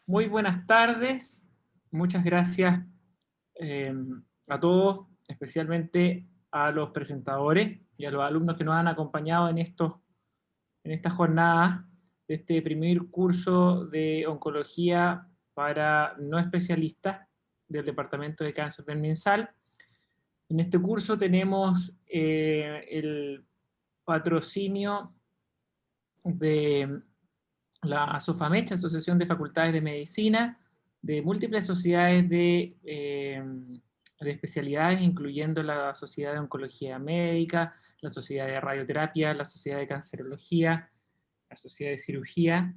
Muy buenas tardes, muchas gracias a todos, especialmente a los presentadores y a los alumnos que nos han acompañado en estas jornadas de este primer curso de oncología para no especialistas del Departamento de Cáncer del MinSal. En este curso tenemos el patrocinio de la ASOFAMECH, Asociación de Facultades de Medicina, de múltiples sociedades de especialidades, incluyendo la Sociedad de Oncología Médica, la Sociedad de Radioterapia, la Sociedad de Cancerología, la Sociedad de Cirugía,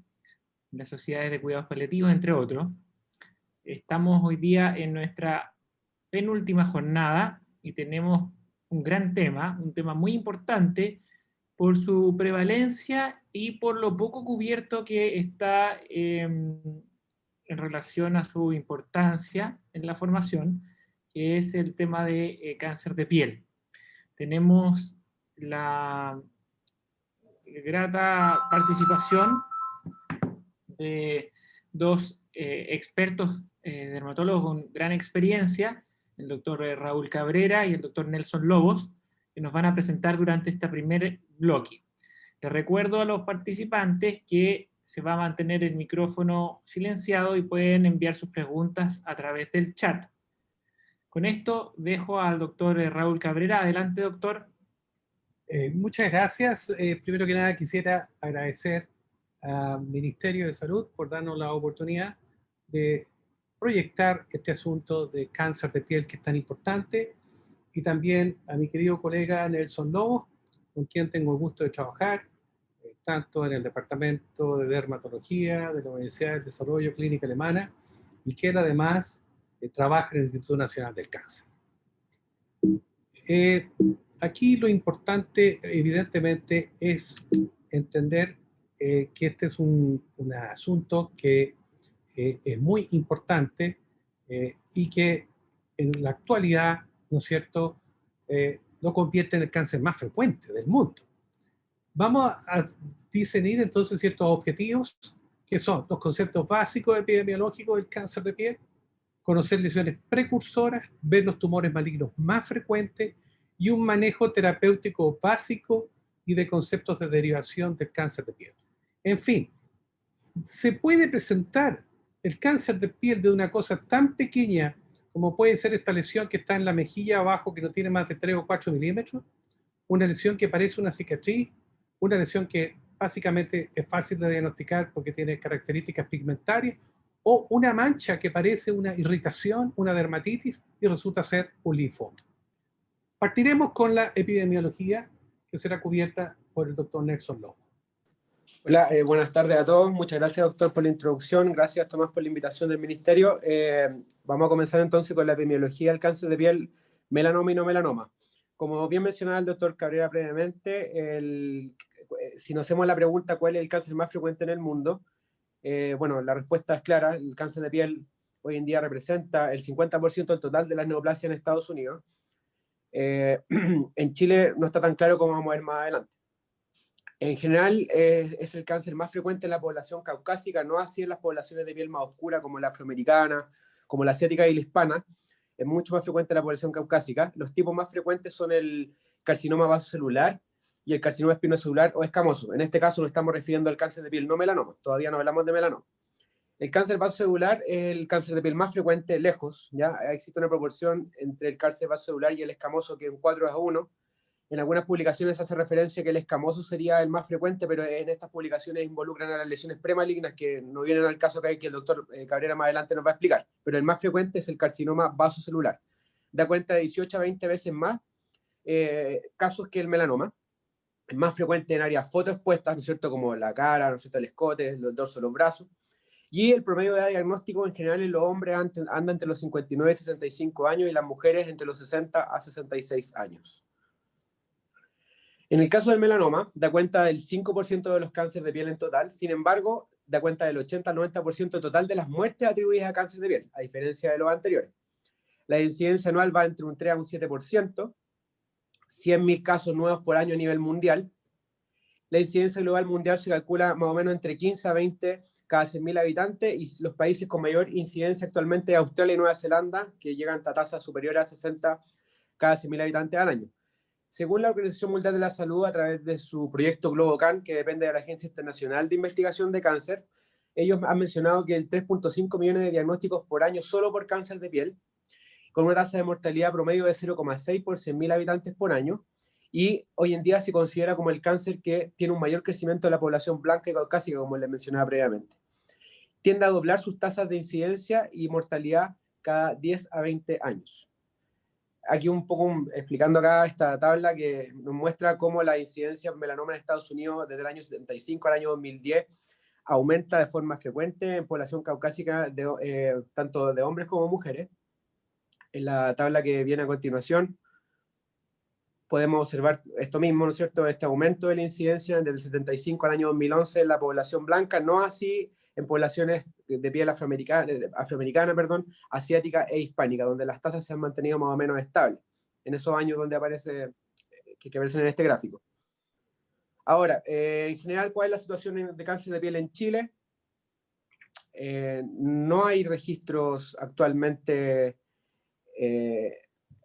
las sociedades de cuidados paliativos, entre otros. Estamos hoy día en nuestra penúltima jornada y tenemos un gran tema, un tema muy importante, por su prevalencia y por lo poco cubierto que está en relación a su importancia en la formación, que es el tema de cáncer de piel. Tenemos la grata participación de dos expertos dermatólogos con gran experiencia, el doctor Raúl Cabrera y el doctor Nelson Lobos, que nos van a presentar durante este primer bloque. Les recuerdo a los participantes que se va a mantener el micrófono silenciado y pueden enviar sus preguntas a través del chat. Con esto dejo al doctor Raúl Cabrera. Adelante, doctor. Muchas gracias. Primero que nada quisiera agradecer al Ministerio de Salud por darnos la oportunidad de proyectar este asunto de cáncer de piel que es tan importante, y también a mi querido colega Nelson Lobos, con quien tengo el gusto de trabajar, tanto en el Departamento de Dermatología de la Universidad del Desarrollo Clínica Alemana, y que él además trabaja en el Instituto Nacional del Cáncer. Aquí lo importante, evidentemente, es entender que este es un asunto que es muy importante y que en la actualidad, ¿no es cierto?, lo convierte en el cáncer más frecuente del mundo. Vamos a discernir entonces ciertos objetivos, que son los conceptos básicos epidemiológicos del cáncer de piel, conocer lesiones precursoras, ver los tumores malignos más frecuentes y un manejo terapéutico básico y de conceptos de derivación del cáncer de piel. En fin, se puede presentar el cáncer de piel de una cosa tan pequeña como puede ser esta lesión que está en la mejilla abajo, que no tiene más de 3 o 4 milímetros, una lesión que parece una cicatriz, una lesión que básicamente es fácil de diagnosticar porque tiene características pigmentarias, o una mancha que parece una irritación, una dermatitis, y resulta ser un linfoma. Partiremos con la epidemiología, que será cubierta por el doctor Nelson Lobos. Hola, buenas tardes a todos. Muchas gracias, doctor, por la introducción. Gracias, Tomás, por la invitación del Ministerio. Vamos a comenzar entonces con la epidemiología del cáncer de piel, melanoma y no melanoma. Como bien mencionaba el doctor Cabrera previamente, si nos hacemos la pregunta ¿cuál es el cáncer más frecuente en el mundo? Bueno, la respuesta es clara. El cáncer de piel hoy en día representa el 50% del total de las neoplasias en Estados Unidos. En Chile no está tan claro cómo vamos a ver más adelante. En general, es el cáncer más frecuente en la población caucásica, no así en las poblaciones de piel más oscura como la afroamericana, como la asiática y la hispana. Es mucho más frecuente en la población caucásica. Los tipos más frecuentes son el carcinoma vasocelular y el carcinoma espinocelular o escamoso. En este caso nos estamos refiriendo al cáncer de piel, no melanoma. Todavía no hablamos de melanoma. El cáncer vasocelular es el cáncer de piel más frecuente lejos. ¿Ya? Existe una proporción entre el cáncer vasocelular y el escamoso que es un 4:1. En algunas publicaciones hace referencia que el escamoso sería el más frecuente, pero en estas publicaciones involucran a las lesiones premalignas que no vienen al caso que el doctor Cabrera más adelante nos va a explicar. Pero el más frecuente es el carcinoma vasocelular. Da cuenta de 18 a 20 veces más casos que el melanoma. Es más frecuente en áreas fotoexpuestas, ¿no es cierto?, como la cara, ¿no es cierto?, el escote, los dorsos, los brazos. Y el promedio de diagnóstico en general en los hombres anda entre los 59 y 65 años y las mujeres entre los 60 a 66 años. En el caso del melanoma, da cuenta del 5% de los cánceres de piel en total, sin embargo, da cuenta del 80 al 90% total de las muertes atribuidas a cáncer de piel, a diferencia de los anteriores. La incidencia anual va entre un 3 a un 7%, 100.000 casos nuevos por año a nivel mundial, la incidencia global mundial se calcula más o menos entre 15 a 20 cada 100.000 habitantes, y los países con mayor incidencia actualmente Australia y Nueva Zelanda, que llegan a tasas superiores a 60 cada 100.000 habitantes al año. Según la Organización Mundial de la Salud, a través de su proyecto GloboCan, que depende de la Agencia Internacional de Investigación de Cáncer, ellos han mencionado que el 3.5 millones de diagnósticos por año solo por cáncer de piel, con una tasa de mortalidad promedio de 0,6 por 100.000 habitantes por año, y hoy en día se considera como el cáncer que tiene un mayor crecimiento de la población blanca y caucásica, como les mencionaba previamente. Tiende a doblar sus tasas de incidencia y mortalidad cada 10 a 20 años. Aquí un poco explicando acá esta tabla que nos muestra cómo la incidencia de melanoma en Estados Unidos desde el año 75 al año 2010 aumenta de forma frecuente en población caucásica, tanto de hombres como mujeres. En la tabla que viene a continuación podemos observar esto mismo, ¿no es cierto?, este aumento de la incidencia desde el 75 al año 2011 en la población blanca, no así en poblaciones de piel afroamericana, asiática e hispánica, donde las tasas se han mantenido más o menos estables, en esos años donde aparece, que aparecen en este gráfico. Ahora, en general, ¿cuál es la situación de cáncer de piel en Chile? No hay registros actualmente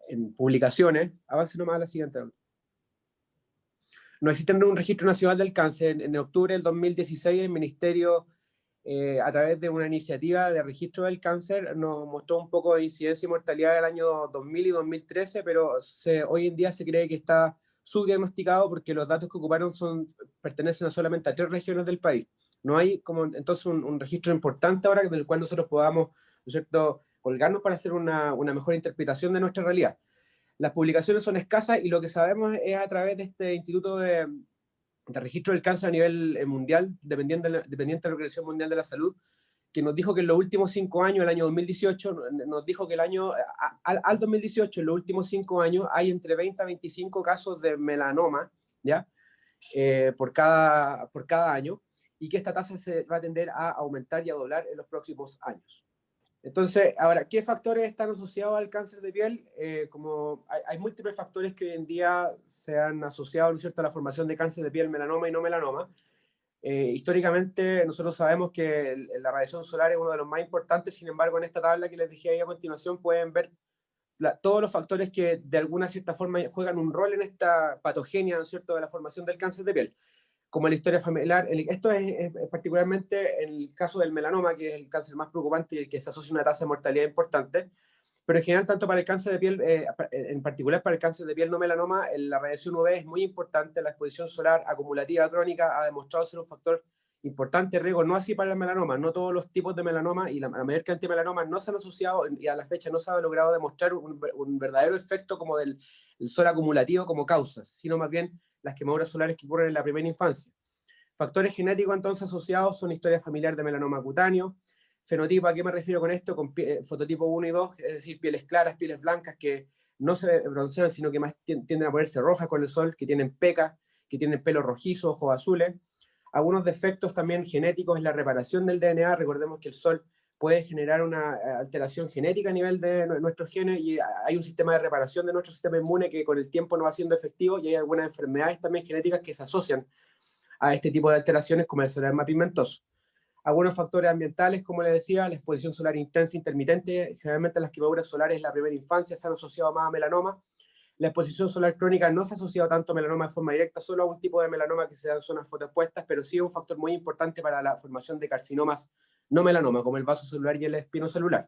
en publicaciones. Avance nomás a la siguiente. No existe un registro nacional del cáncer. En octubre del 2016 el Ministerio, a través de una iniciativa de registro del cáncer, nos mostró un poco de incidencia y mortalidad del año 2000 y 2013, pero hoy en día se cree que está subdiagnosticado porque los datos que ocuparon pertenecen solamente a 3 regiones del país. No hay entonces un registro importante ahora del cual nosotros podamos, ¿no es cierto?, colgarnos para hacer una mejor interpretación de nuestra realidad. Las publicaciones son escasas y lo que sabemos es a través de este Instituto de Registro del Cáncer a nivel mundial, dependiente de la Organización Mundial de la Salud, que nos dijo que en los últimos 5 años, el año 2018, nos dijo que al 2018, en los últimos 5 años, hay entre 20 a 25 casos de melanoma, ¿ya? Por cada año, y que esta tasa se va a tender a aumentar y a doblar en los próximos años. Entonces, ahora, ¿qué factores están asociados al cáncer de piel? Como hay múltiples factores que hoy en día se han asociado, ¿no es cierto?, a la formación de cáncer de piel, melanoma y no melanoma. Históricamente, nosotros sabemos que la radiación solar es uno de los más importantes. Sin embargo, en esta tabla que les dejé ahí a continuación pueden ver todos los factores que de alguna cierta forma juegan un rol en esta patogenia, ¿no es cierto?, de la formación del cáncer de piel, como la historia familiar. Esto es particularmente en el caso del melanoma, que es el cáncer más preocupante y el que se asocia a una tasa de mortalidad importante, pero en general, tanto para el cáncer de piel, en particular para el cáncer de piel no melanoma, la radiación UV es muy importante. La exposición solar acumulativa crónica ha demostrado ser un factor importante de riesgo, no así para el melanoma. No todos los tipos de melanoma y la mayor cantidad de melanomas no se han asociado, y a la fecha no se ha logrado demostrar un verdadero efecto como del sol acumulativo como causa, sino más bien las quemaduras solares que ocurren en la primera infancia. Factores genéticos entonces asociados son historia familiar de melanoma cutáneo. Fenotipo, ¿a qué me refiero con esto? Con fototipo 1 y 2, es decir, pieles claras, pieles blancas que no se broncean, sino que más tienden a ponerse rojas con el sol, que tienen pecas, que tienen pelo rojizo, ojos azules. Algunos defectos también genéticos en la reparación del DNA. Recordemos que el sol puede generar una alteración genética a nivel de nuestros genes, y hay un sistema de reparación de nuestro sistema inmune que con el tiempo no va siendo efectivo, y hay algunas enfermedades también genéticas que se asocian a este tipo de alteraciones, como el solearma pigmentoso. Algunos factores ambientales, como les decía, la exposición solar intensa intermitente, generalmente las quemaduras solares en la primera infancia se han asociado más a melanoma. La exposición solar crónica no se ha asociado tanto a melanoma de forma directa, solo a un tipo de melanoma que se da en zonas fotoexpuestas, pero sí es un factor muy importante para la formación de carcinomas no melanoma, como el vaso celular y el espinocelular.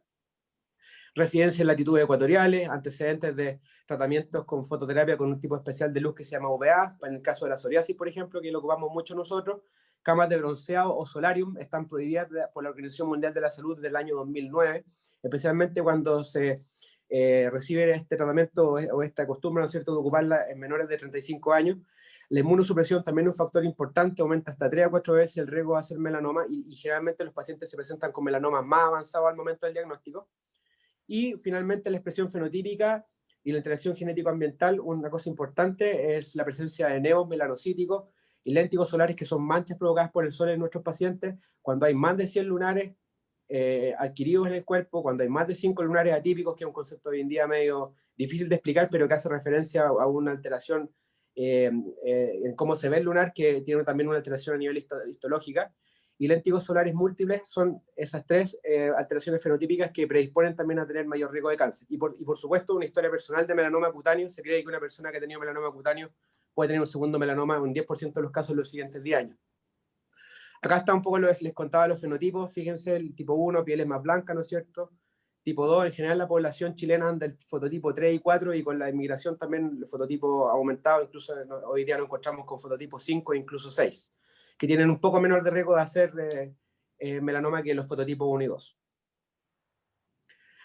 Residencia en latitudes ecuatoriales, antecedentes de tratamientos con fototerapia con un tipo especial de luz que se llama UVA, en el caso de la psoriasis, por ejemplo, que lo ocupamos mucho nosotros. Camas de bronceado o solarium están prohibidas por la Organización Mundial de la Salud desde el año 2009, especialmente cuando se recibe este tratamiento o esta costumbre, ¿no es cierto?, de ocuparla en menores de 35 años. La inmunosupresión también es un factor importante, aumenta hasta 3 a 4 veces el riesgo de hacer melanoma, y generalmente los pacientes se presentan con melanomas más avanzados al momento del diagnóstico. Y finalmente la expresión fenotípica y la interacción genético-ambiental. Una cosa importante es la presencia de neos melanocíticos y léntigos solares, que son manchas provocadas por el sol en nuestros pacientes. Cuando hay más de 100 lunares adquiridos en el cuerpo, cuando hay más de 5 lunares atípicos, que es un concepto hoy en día medio difícil de explicar, pero que hace referencia a una alteración en cómo se ve el lunar, que tiene también una alteración a nivel histológica, y léntigos solares múltiples son esas tres alteraciones fenotípicas que predisponen también a tener mayor riesgo de cáncer. Y por supuesto, una historia personal de melanoma cutáneo. Se cree que una persona que ha tenido melanoma cutáneo puede tener un segundo melanoma en un 10% de los casos en los siguientes 10 años. Acá está un poco les contaba los fenotipos. Fíjense, el tipo 1, piel es más blanca, ¿no es cierto? Tipo 2, en general la población chilena anda el fototipo 3 y 4, y con la inmigración también el fototipo ha aumentado. Incluso hoy día nos encontramos con fototipo 5 e incluso 6, que tienen un poco menor de riesgo de hacer melanoma que los fototipos 1 y 2.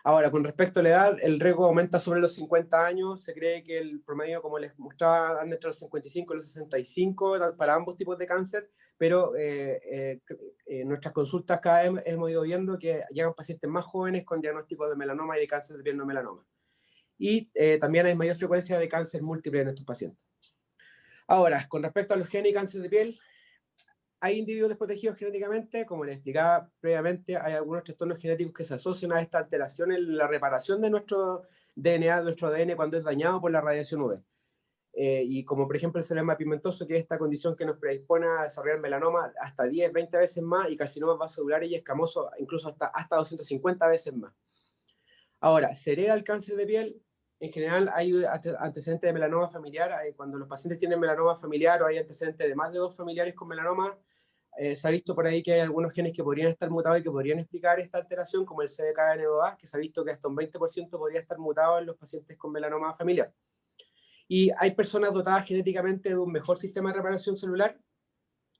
Ahora, con respecto a la edad, el riesgo aumenta sobre los 50 años. Se cree que el promedio, como les mostraba, anda entre los 55 y los 65 para ambos tipos de cáncer, pero en nuestras consultas cada vez hemos ido viendo que llegan pacientes más jóvenes con diagnóstico de melanoma y de cáncer de piel no melanoma. Y también hay mayor frecuencia de cáncer múltiple en estos pacientes. Ahora, con respecto a los genes y cáncer de piel, hay individuos desprotegidos genéticamente. Como les explicaba previamente, hay algunos trastornos genéticos que se asocian a esta alteración en la reparación de nuestro DNA, de nuestro ADN, cuando es dañado por la radiación UV. Y como por ejemplo el celema pigmentoso, que es esta condición que nos predispone a desarrollar melanoma hasta 10, 20 veces más, y carcinoma vasocelular y escamoso incluso hasta 250 veces más. Ahora, ¿se hereda el cáncer de piel? En general hay antecedentes de melanoma familiar. Cuando los pacientes tienen melanoma familiar o hay antecedentes de más de 2 familiares con melanoma, se ha visto por ahí que hay algunos genes que podrían estar mutados y que podrían explicar esta alteración, como el CDKN2A, que se ha visto que hasta un 20% podría estar mutado en los pacientes con melanoma familiar. Y hay personas dotadas genéticamente de un mejor sistema de reparación celular.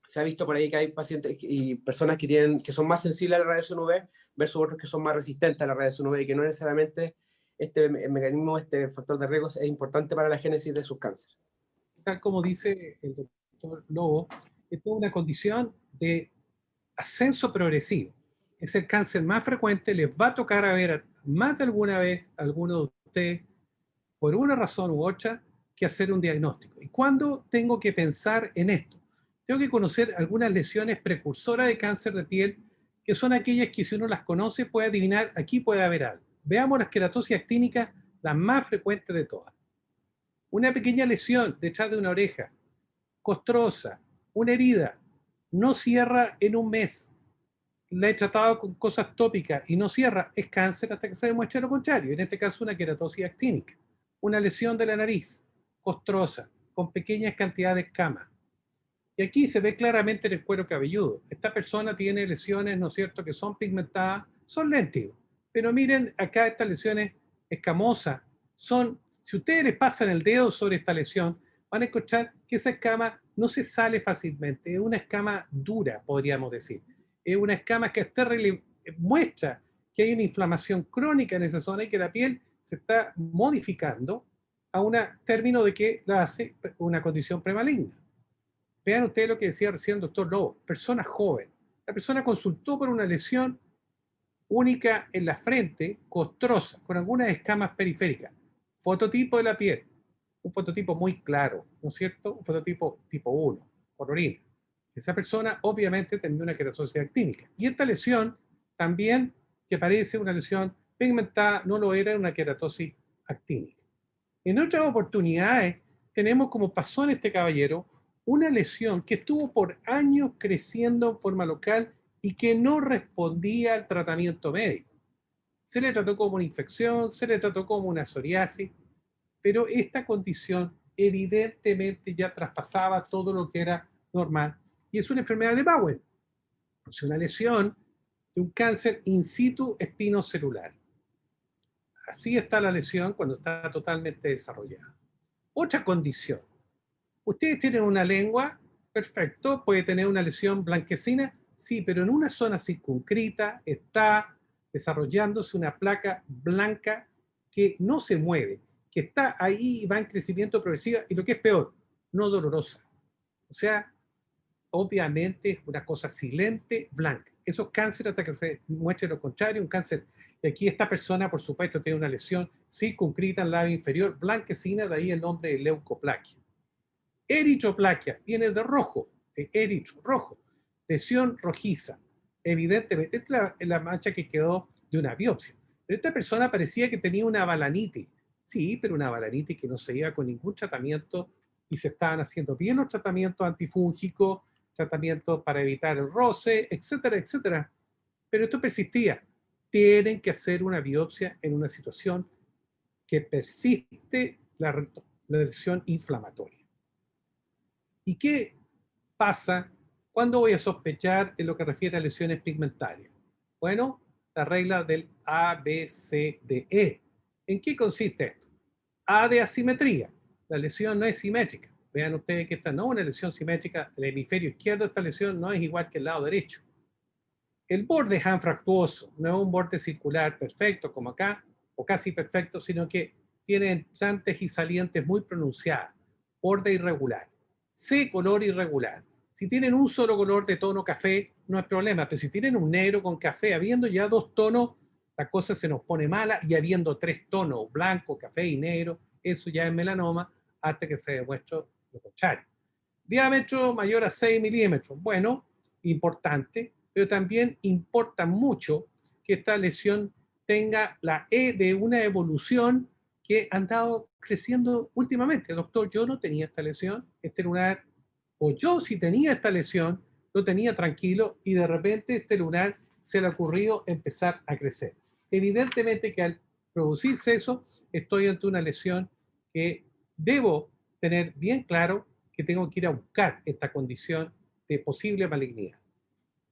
Se ha visto por ahí que hay pacientes y personas que son más sensibles a la radiación UV versus otros que son más resistentes a la radiación UV, y que no necesariamente este mecanismo, este factor de riesgo es importante para la génesis de sus cánceres. Tal como dice el doctor Lobo, es toda una condición de ascenso progresivo. Es el cáncer más frecuente, les va a tocar a ver más de alguna vez a alguno de ustedes, por una razón u otra, que hacer un diagnóstico. ¿Y cuándo tengo que pensar en esto? Tengo que conocer algunas lesiones precursoras de cáncer de piel, que son aquellas que si uno las conoce puede adivinar, aquí puede haber algo. Veamos las queratosis actínicas, las más frecuentes de todas. Una pequeña lesión detrás de una oreja, costrosa, una herida, no cierra en un mes. La he tratado con cosas tópicas y no cierra, es cáncer hasta que se demuestre lo contrario. En este caso, una queratosis actínica. Una lesión de la nariz, costrosa, con pequeñas cantidades de escamas. Y aquí se ve claramente en el cuero cabelludo. Esta persona tiene lesiones, ¿no es cierto?, que son pigmentadas, son léntigos. Pero miren acá estas lesiones escamosas. Si ustedes les pasan el dedo sobre esta lesión, van a encontrar que esa escama no se sale fácilmente. Es una escama dura, podríamos decir. Es una escama que muestra que hay una inflamación crónica en esa zona y que la piel se está modificando a un término de que la hace una condición premaligna. Vean ustedes lo que decía recién el doctor Lobo, persona joven. La persona consultó por una lesión única en la frente, costrosa, con algunas escamas periféricas. Fototipo de la piel, un fototipo muy claro, ¿no es cierto? Un fototipo tipo 1, colorina. Esa persona obviamente tenía una queratosis actínica. Y esta lesión también, que parece una lesión pigmentada, no lo era, una queratosis actínica. En otras oportunidades tenemos, como pasó en este caballero, una lesión que estuvo por años creciendo en forma local y que no respondía al tratamiento médico. Se le trató como una infección, se le trató como una psoriasis, pero esta condición evidentemente ya traspasaba todo lo que era normal y es una enfermedad de Bowen. Es una lesión de un cáncer in situ espinocelular. Así está la lesión cuando está totalmente desarrollada. Otra condición. Ustedes tienen una lengua, perfecto, puede tener una lesión blanquecina, sí, pero en una zona circunscrita está desarrollándose una placa blanca que no se mueve, que está ahí y va en crecimiento progresivo, y lo que es peor, no dolorosa. O sea, obviamente es una cosa silente, blanca. Eso es cáncer hasta que se muestre lo contrario, un cáncer. Y aquí esta persona, por supuesto, tiene una lesión circunscrita en el labio inferior, blanquecina, de ahí el nombre de leucoplaquia. Eritroplaquia, viene de rojo, de eritro, rojo. Lesión rojiza. Evidentemente, esta es la mancha que quedó de una biopsia. Pero esta persona parecía que tenía una balanitis. Sí, pero una balanitis que no se iba con ningún tratamiento y se estaban haciendo bien los tratamientos antifúngicos, tratamientos para evitar el roce, etcétera, etcétera. Pero esto persistía. Tienen que hacer una biopsia en una situación que persiste la lesión inflamatoria. ¿Y qué pasa cuando voy a sospechar en lo que refiere a lesiones pigmentarias? Bueno, la regla del ABCDE. ¿En qué consiste esto? A de asimetría. La lesión no es simétrica. Vean ustedes que esta no es una lesión simétrica. El hemisferio izquierdo de esta lesión no es igual que el lado derecho. El borde es anfractuoso. No es un borde circular perfecto como acá, o casi perfecto, sino que tiene entrantes y salientes muy pronunciadas. Borde irregular. C, color irregular. Si tienen un solo color de tono café, no hay problema. Pero si tienen un negro con café, habiendo ya dos tonos, la cosa se nos pone mala, y habiendo tres tonos, blanco, café y negro, eso ya es melanoma, hasta que se demuestre lo contrario. Diámetro mayor a 6 milímetros. Bueno, importante, pero también importa mucho que esta lesión tenga la E de una evolución que ha andado creciendo últimamente. Doctor, yo no tenía esta lesión, este lunar, o yo si tenía esta lesión, lo tenía tranquilo, y de repente este lunar se le ha ocurrido empezar a crecer. Evidentemente que al producirse eso, estoy ante una lesión que debo tener bien claro que tengo que ir a buscar esta condición de posible malignidad.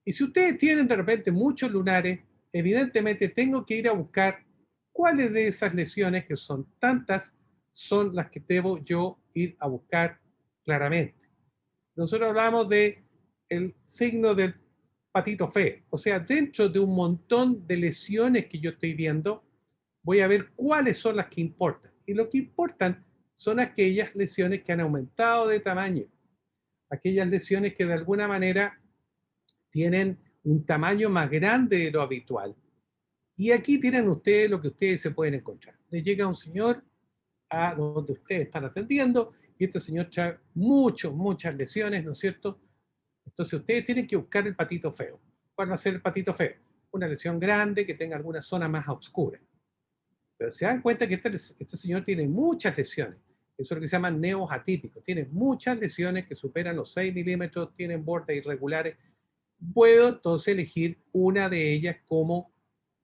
Y si ustedes tienen de repente muchos lunares, evidentemente tengo que ir a buscar cuáles de esas lesiones, que son tantas, son las que debo yo ir a buscar claramente. Nosotros hablamos de el signo del patito feo. O sea, dentro de un montón de lesiones que yo estoy viendo, voy a ver cuáles son las que importan. Y lo que importan son aquellas lesiones que han aumentado de tamaño, aquellas lesiones que de alguna manera tienen un tamaño más grande de lo habitual. Y aquí tienen ustedes lo que ustedes se pueden encontrar. Les llega un señor a donde ustedes están atendiendo, y este señor trae muchas lesiones, ¿no es cierto? Entonces ustedes tienen que buscar el patito feo. ¿Cuál va a ser el patito feo? Una lesión grande que tenga alguna zona más oscura. Pero se dan cuenta que este señor tiene muchas lesiones. Eso es lo que se llama neos atípicos. Tiene muchas lesiones que superan los 6 milímetros, tienen bordes irregulares. Puedo entonces elegir una de ellas como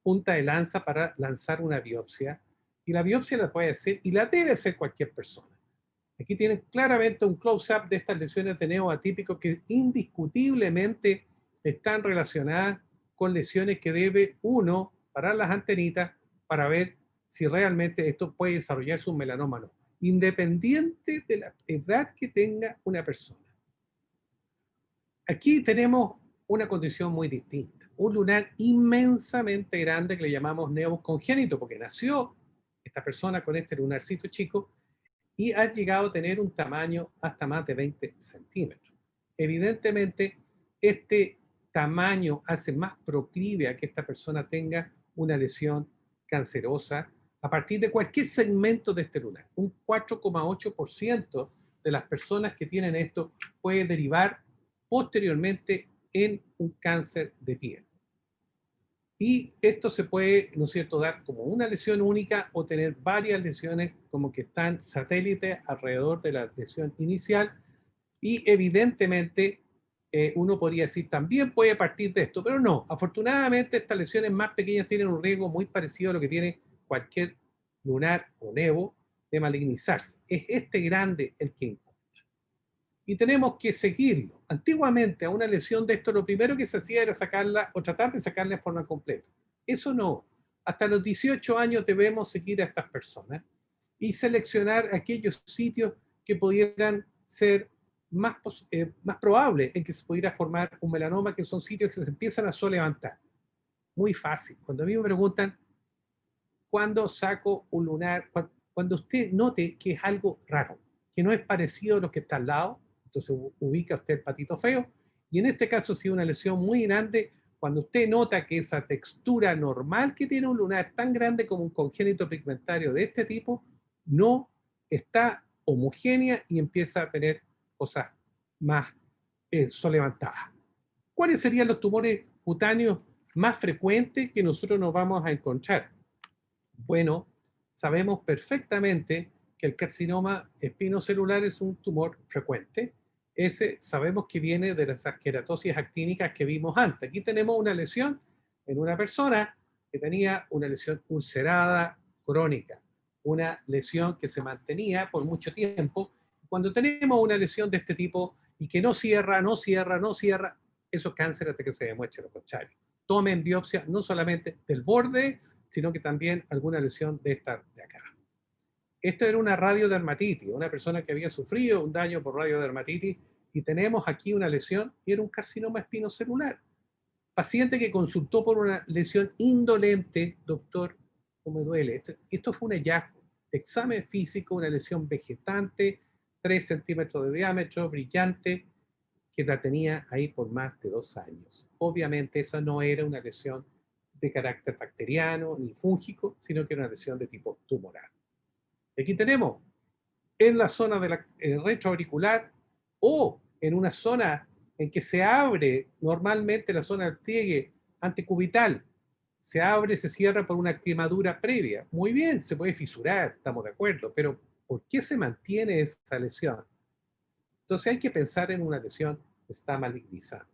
punta de lanza para lanzar una biopsia. Y la biopsia la puede hacer, y la debe hacer cualquier persona. Aquí tienen claramente un close-up de estas lesiones de neos atípicos que indiscutiblemente están relacionadas con lesiones que debe uno parar las antenitas para ver si realmente esto puede desarrollarse un melanoma o no, independiente de la edad que tenga una persona. Aquí tenemos una condición muy distinta, un lunar inmensamente grande que le llamamos neos congénito, porque nació esta persona con este lunarcito chico y ha llegado a tener un tamaño hasta más de 20 centímetros. Evidentemente, este tamaño hace más proclive a que esta persona tenga una lesión cancerosa a partir de cualquier segmento de este lunar. Un 4,8% de las personas que tienen esto puede derivar posteriormente en un cáncer de piel. Y esto se puede, ¿no es cierto?, dar como una lesión única o tener varias lesiones como que están satélites alrededor de la lesión inicial. Y evidentemente uno podría decir también puede partir de esto, pero no. Afortunadamente estas lesiones más pequeñas tienen un riesgo muy parecido a lo que tiene cualquier lunar o nevo de malignizarse. Es este grande el que importa. Y tenemos que seguirlo. Antiguamente a una lesión de esto lo primero que se hacía era sacarla o tratar de sacarla en forma completa. Eso no. Hasta los 18 años debemos seguir a estas personas y seleccionar aquellos sitios que pudieran ser más probables en que se pudiera formar un melanoma, que son sitios que se empiezan a solevantar. Muy fácil. Cuando a mí me preguntan, ¿cuándo saco un lunar? Cuando usted note que es algo raro, que no es parecido a lo que está al lado, entonces ubica usted el patito feo. Y en este caso, si es una lesión muy grande, cuando usted nota que esa textura normal que tiene un lunar tan grande como un congénito pigmentario de este tipo, no está homogénea y empieza a tener cosas más solevantadas. ¿Cuáles serían los tumores cutáneos más frecuentes que nosotros nos vamos a encontrar? Bueno, sabemos perfectamente que el carcinoma espinocelular es un tumor frecuente. Ese sabemos que viene de las queratosis actínicas que vimos antes. Aquí tenemos una lesión en una persona que tenía una lesión ulcerada crónica, una lesión que se mantenía por mucho tiempo. Cuando tenemos una lesión de este tipo y que no cierra, no cierra, no cierra, eso es cáncer hasta que se demuestre lo contrario. Tomen biopsia no solamente del borde, sino que también alguna lesión de esta de acá. Esto era una radiodermatitis, una persona que había sufrido un daño por radiodermatitis, y tenemos aquí una lesión y era un carcinoma espinocelular. Paciente que consultó por una lesión indolente, doctor, ¿cómo me duele? Esto fue un hallazgo. Examen físico, una lesión vegetante, 3 centímetros de diámetro, brillante, que la tenía ahí por más de 2 años. Obviamente esa no era una lesión de carácter bacteriano ni fúngico, sino que era una lesión de tipo tumoral. Aquí tenemos en la zona de la retroauricular o en una zona en que se abre normalmente la zona del pliegue antecubital, se abre, se cierra por una quemadura previa. Muy bien, se puede fisurar, estamos de acuerdo, pero ¿por qué se mantiene esa lesión? Entonces hay que pensar en una lesión que está malignizando.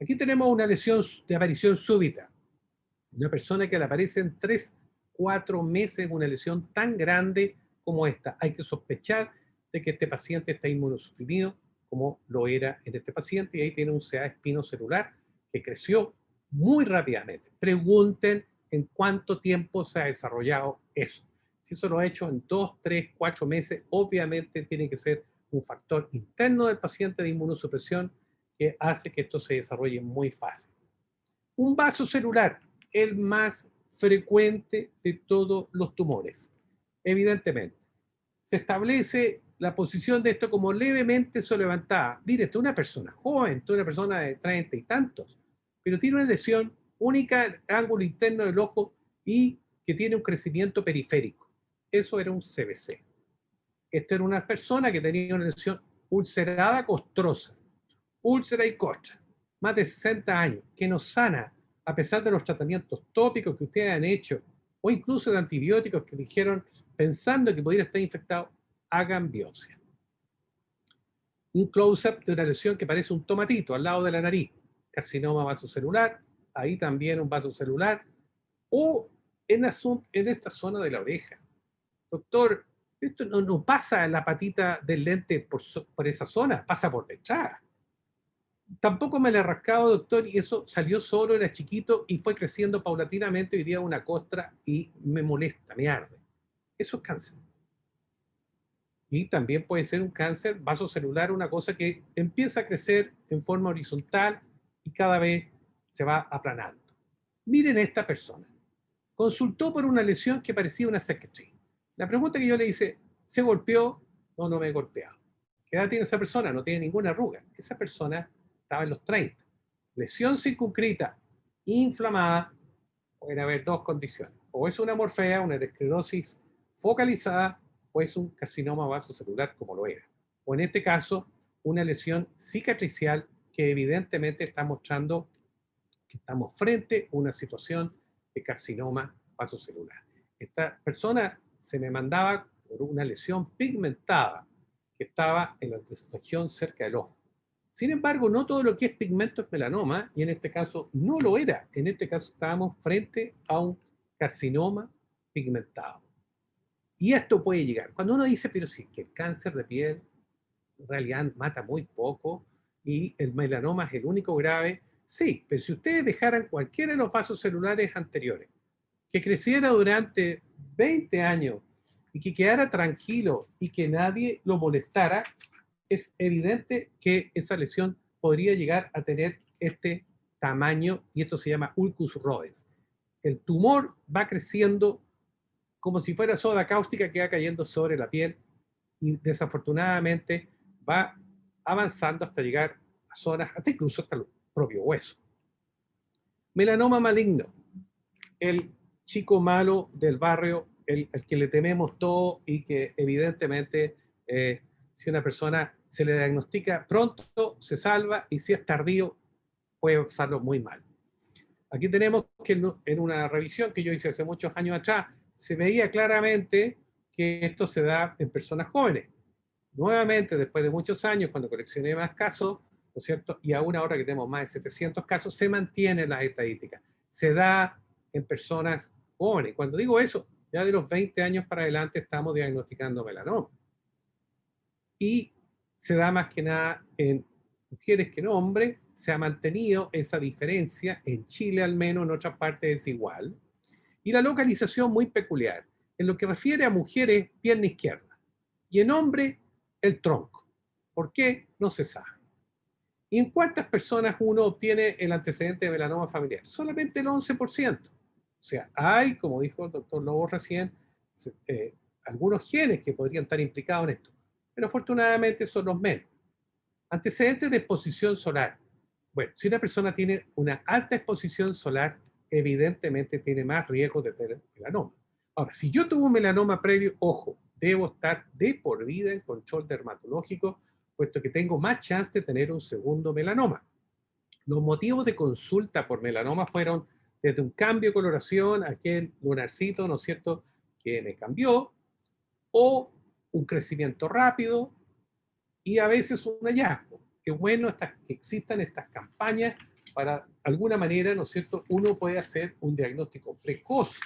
Aquí tenemos una lesión de aparición súbita. Una persona que le aparece en 3, 4 meses una lesión tan grande como esta. Hay que sospechar de que este paciente está inmunosuprimido, como lo era en este paciente, y ahí tiene un CA espinocelular que creció muy rápidamente. Pregunten en cuánto tiempo se ha desarrollado eso. Si eso lo ha hecho en 2, 3, 4 meses, obviamente tiene que ser un factor interno del paciente de inmunosupresión que hace que esto se desarrolle muy fácil. Un vaso celular, el más frecuente de todos los tumores, evidentemente. Se establece la posición de esto como levemente levantada. Mire, esta es una persona joven, esta es una persona de 30 y tantos, pero tiene una lesión única al ángulo interno del ojo y que tiene un crecimiento periférico. Eso era un CBC. Esta era una persona que tenía una lesión ulcerada costrosa, úlcera y costra, más de 60 años, que no sana a pesar de los tratamientos tópicos que ustedes han hecho, o incluso de antibióticos que dijeron pensando que pudiera estar infectado, hagan biopsia. Un close-up de una lesión que parece un tomatito al lado de la nariz, carcinoma vasocelular, ahí también un vasocelular, o en esta zona de la oreja. Doctor, esto no pasa en la patita del lente por esa zona, pasa por detrás. Tampoco me la he rascado, doctor, y eso salió solo, era chiquito y fue creciendo paulatinamente. Hoy día una costra y me molesta, me arde. Eso es cáncer. Y también puede ser un cáncer vasocelular, una cosa que empieza a crecer en forma horizontal y cada vez se va aplanando. Miren a esta persona. Consultó por una lesión que parecía una cicatriz. La pregunta que yo le hice, ¿se golpeó? No me he golpeado. ¿Qué edad tiene esa persona? No tiene ninguna arruga. Esa persona estaba en los 30. Lesión circunscrita, inflamada, pueden haber 2 condiciones. O es una morfea, una esclerosis focalizada, o es un carcinoma vasocelular como lo era. O en este caso, una lesión cicatricial que evidentemente está mostrando que estamos frente a una situación de carcinoma vasocelular. Esta persona se me mandaba por una lesión pigmentada que estaba en la región cerca del ojo. Sin embargo, no todo lo que es pigmento es melanoma, y en este caso no lo era. En este caso estábamos frente a un carcinoma pigmentado. Y esto puede llegar. Cuando uno dice, pero sí, que el cáncer de piel en realidad mata muy poco y el melanoma es el único grave, sí, pero si ustedes dejaran cualquiera de los vasos celulares anteriores, que creciera durante 20 años y que quedara tranquilo y que nadie lo molestara, es evidente que esa lesión podría llegar a tener este tamaño, y esto se llama ulcus rodens. El tumor va creciendo como si fuera soda cáustica que va cayendo sobre la piel y desafortunadamente va avanzando hasta llegar a zonas, hasta incluso hasta el propio hueso. Melanoma maligno, el chico malo del barrio, el que le tememos todo y que evidentemente si una persona se le diagnostica pronto, se salva, y si es tardío, puede pasarlo muy mal. Aquí tenemos que en una revisión que yo hice hace muchos años atrás, se veía claramente que esto se da en personas jóvenes. Nuevamente, después de muchos años, cuando coleccioné más casos, ¿no es cierto? Y aún ahora que tenemos más de 700 casos, se mantienen las estadísticas. Se da en personas jóvenes. Cuando digo eso, ya de los 20 años para adelante estamos diagnosticando melanoma. Y se da más que nada en mujeres que en hombres. Se ha mantenido esa diferencia, en Chile al menos, en otras partes es igual. Y la localización muy peculiar. En lo que refiere a mujeres, pierna izquierda. Y en hombres, el tronco. ¿Por qué? No se sabe. ¿Y en cuántas personas uno obtiene el antecedente de melanoma familiar? Solamente el 11%. O sea, hay, como dijo el doctor Lobo recién, algunos genes que podrían estar implicados en esto. Pero afortunadamente son los menos. Antecedentes de exposición solar. Bueno, si una persona tiene una alta exposición solar, evidentemente tiene más riesgo de tener melanoma. Ahora, si yo tuve un melanoma previo, ojo, debo estar de por vida en control dermatológico, puesto que tengo más chance de tener un segundo melanoma. Los motivos de consulta por melanoma fueron desde un cambio de coloración, aquel lunarcito, ¿no es cierto?, que me cambió, o un crecimiento rápido, y a veces un hallazgo. Qué bueno que existan estas campañas para, de alguna manera, ¿no es cierto?, uno puede hacer un diagnóstico precoz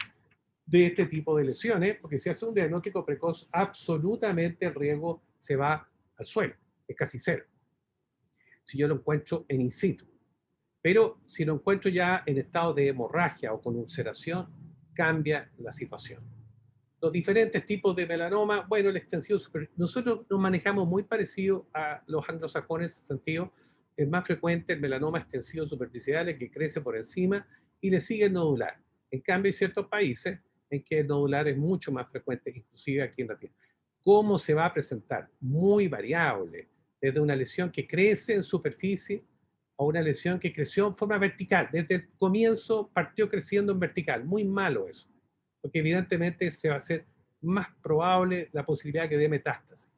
de este tipo de lesiones, porque si hace un diagnóstico precoz, absolutamente el riesgo se va al suelo, es casi cero, si yo lo encuentro en in situ. Pero si lo encuentro ya en estado de hemorragia o con ulceración, cambia la situación. Los diferentes tipos de melanoma, bueno, el extensivo nosotros nos manejamos muy parecido a los anglosajones en ese sentido. Es más frecuente el melanoma extensivo superficial, que crece por encima y le sigue el nodular. En cambio, hay ciertos países en que el nodular es mucho más frecuente, inclusive aquí en la Tierra. ¿Cómo se va a presentar? Muy variable, desde una lesión que crece en superficie a una lesión que creció en forma vertical. Desde el comienzo partió creciendo en vertical. Muy malo eso, porque evidentemente se va a hacer más probable la posibilidad que dé metástasis.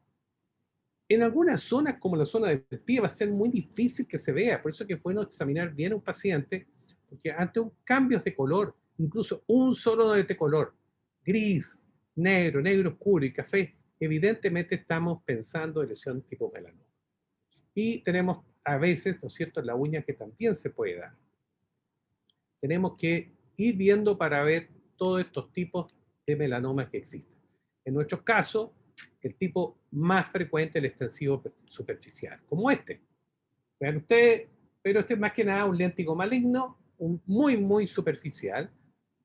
En algunas zonas, como la zona del pie, va a ser muy difícil que se vea. Por eso es que es bueno examinar bien a un paciente, porque ante un cambios de color, incluso un solo de color, gris, negro, negro oscuro y café, evidentemente estamos pensando en lesión tipo melanoma. Y tenemos a veces, ¿no es cierto?, la uña que también se puede dar. Tenemos que ir viendo para ver todos estos tipos de melanomas que existen. En nuestro caso, el tipo más frecuente es el extensivo superficial, como este. Vean ustedes, pero este es más que nada un léntigo maligno, muy superficial,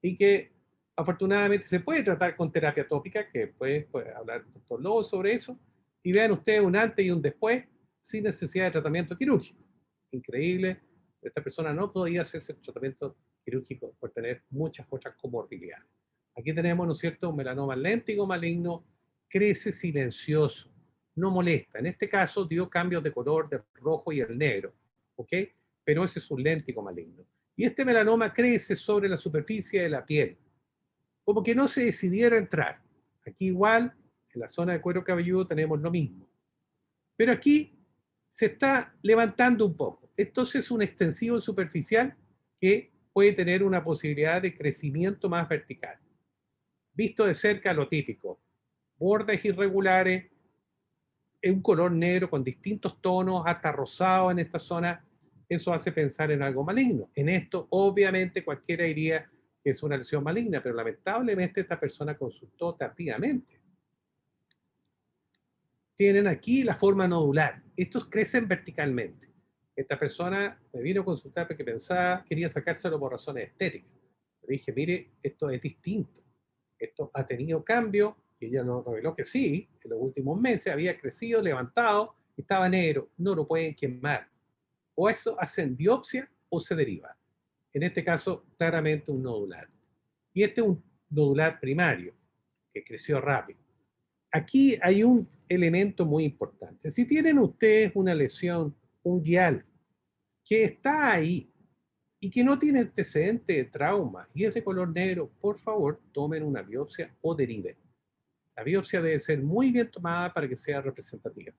y que afortunadamente se puede tratar con terapia tópica, que puede hablar el doctor Lobo sobre eso, y vean ustedes un antes y un después, sin necesidad de tratamiento quirúrgico. Increíble, esta persona no podía hacerse el tratamiento quirúrgico por tener muchas otras comorbilidades. Aquí tenemos, ¿no es cierto?, un melanoma léntigo maligno, crece silencioso, no molesta. En este caso dio cambios de color del rojo y el negro, ¿ok? Pero ese es un léntigo maligno. Y este melanoma crece sobre la superficie de la piel, como que no se decidiera entrar. Aquí igual, en la zona de cuero cabelludo tenemos lo mismo. Pero aquí se está levantando un poco. Entonces es un extensivo superficial que puede tener una posibilidad de crecimiento más vertical. Visto de cerca, lo típico, bordes irregulares, un color negro con distintos tonos, hasta rosado en esta zona, eso hace pensar en algo maligno. En esto, obviamente, cualquiera diría que es una lesión maligna, pero lamentablemente esta persona consultó tardíamente. Tienen aquí la forma nodular. Estos crecen verticalmente. Esta persona me vino a consultar porque pensaba, quería sacárselo por razones estéticas. Le dije, mire, esto es distinto. Esto ha tenido cambio, y ella nos reveló que sí, en los últimos meses había crecido, levantado, estaba negro, no lo pueden quemar. O eso hacen biopsia o se deriva. En este caso, claramente un nodular. Y este es un nodular primario, que creció rápido. Aquí hay un elemento muy importante. Si tienen ustedes una lesión unguial que está ahí y que no tiene antecedente de trauma y es de color negro, por favor, tomen una biopsia o deriven. La biopsia debe ser muy bien tomada para que sea representativa.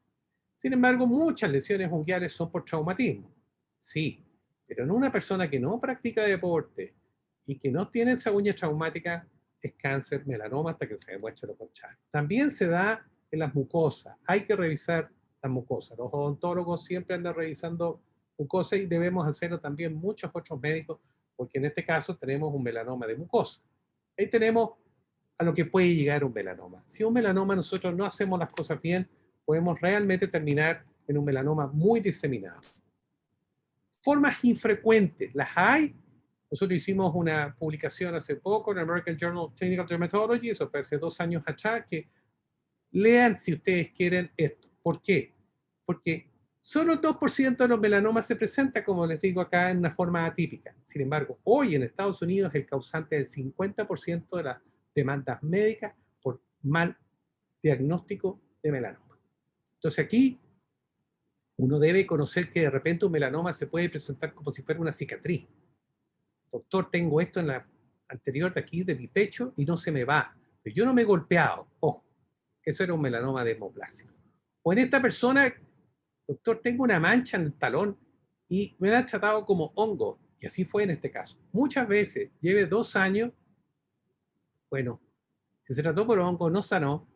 Sin embargo, muchas lesiones unguiales son por traumatismo. Sí, pero en una persona que no practica deporte y que no tiene esa uña traumática, es cáncer melanoma hasta que se demuestre lo contrario. También se da en las mucosas. Hay que revisar las mucosas. Los odontólogos siempre andan revisando mucosas y debemos hacerlo también muchos otros médicos, porque en este caso tenemos un melanoma de mucosa. Ahí tenemos a lo que puede llegar un melanoma. Si un melanoma nosotros no hacemos las cosas bien, podemos realmente terminar en un melanoma muy diseminado. Formas infrecuentes, las hay. Nosotros hicimos una publicación hace poco en American Journal of Clinical Dermatology, eso fue hace 2 años atrás, que lean si ustedes quieren esto. ¿Por qué? Porque solo el 2% de los melanomas se presenta, como les digo acá, en una forma atípica. Sin embargo, hoy en Estados Unidos es el causante del 50% de las demandas médicas por mal diagnóstico de melanoma. Entonces aquí uno debe conocer que de repente un melanoma se puede presentar como si fuera una cicatriz. Doctor, tengo esto en la anterior de aquí de mi pecho y no se me va. Pero yo no me he golpeado. Ojo, eso era un melanoma dermoplásico. O en esta persona, doctor, tengo una mancha en el talón y me la han tratado como hongo. Y así fue en este caso. Muchas veces, lleve 2 años, bueno, si se trató por hongo, no sanó,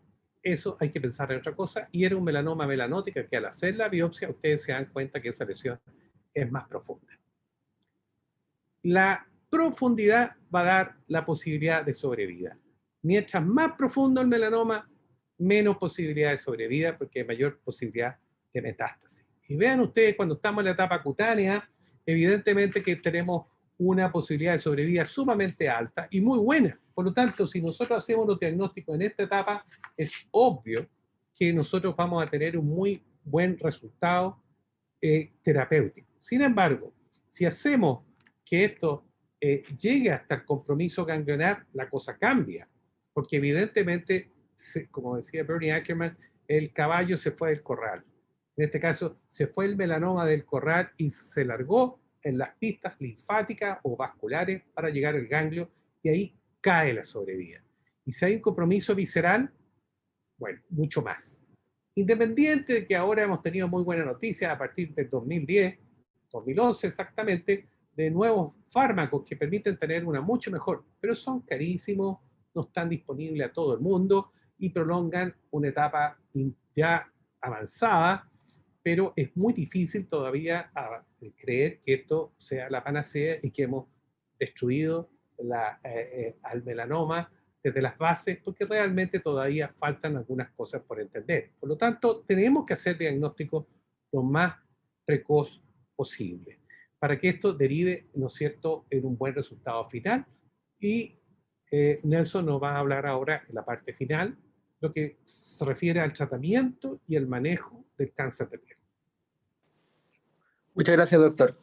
eso hay que pensar en otra cosa. Y era un melanoma melanótica que al hacer la biopsia, ustedes se dan cuenta que esa lesión es más profunda. La profundidad va a dar la posibilidad de sobrevida. Mientras más profundo el melanoma, menos posibilidad de sobrevida, porque hay mayor posibilidad de metástasis. Y vean ustedes, cuando estamos en la etapa cutánea, evidentemente que tenemos una posibilidad de sobrevida sumamente alta y muy buena. Por lo tanto, si nosotros hacemos los diagnósticos en esta etapa, es obvio que nosotros vamos a tener un muy buen resultado terapéutico. Sin embargo, si hacemos que esto llegue hasta el compromiso ganglionar, la cosa cambia, porque evidentemente, como decía Bernie Ackerman, el caballo se fue del corral. En este caso, se fue el melanoma del corral y se largó en las pistas linfáticas o vasculares para llegar al ganglio y ahí cae la sobrevida. Y si hay un compromiso visceral, bueno, mucho más. Independiente de que ahora hemos tenido muy buena noticia a partir del 2010, 2011 exactamente, de nuevos fármacos que permiten tener una mucho mejor, pero son carísimos, no están disponibles a todo el mundo y prolongan una etapa ya avanzada, pero es muy difícil todavía creer que esto sea la panacea y que hemos destruido al melanoma desde las bases, porque realmente todavía faltan algunas cosas por entender. Por lo tanto, tenemos que hacer diagnósticos lo más precoz posible, para que esto derive, ¿no es cierto?, en un buen resultado final. Y Nelson nos va a hablar ahora en la parte final, lo que se refiere al tratamiento y el manejo del cáncer de piel. Muchas gracias, doctor.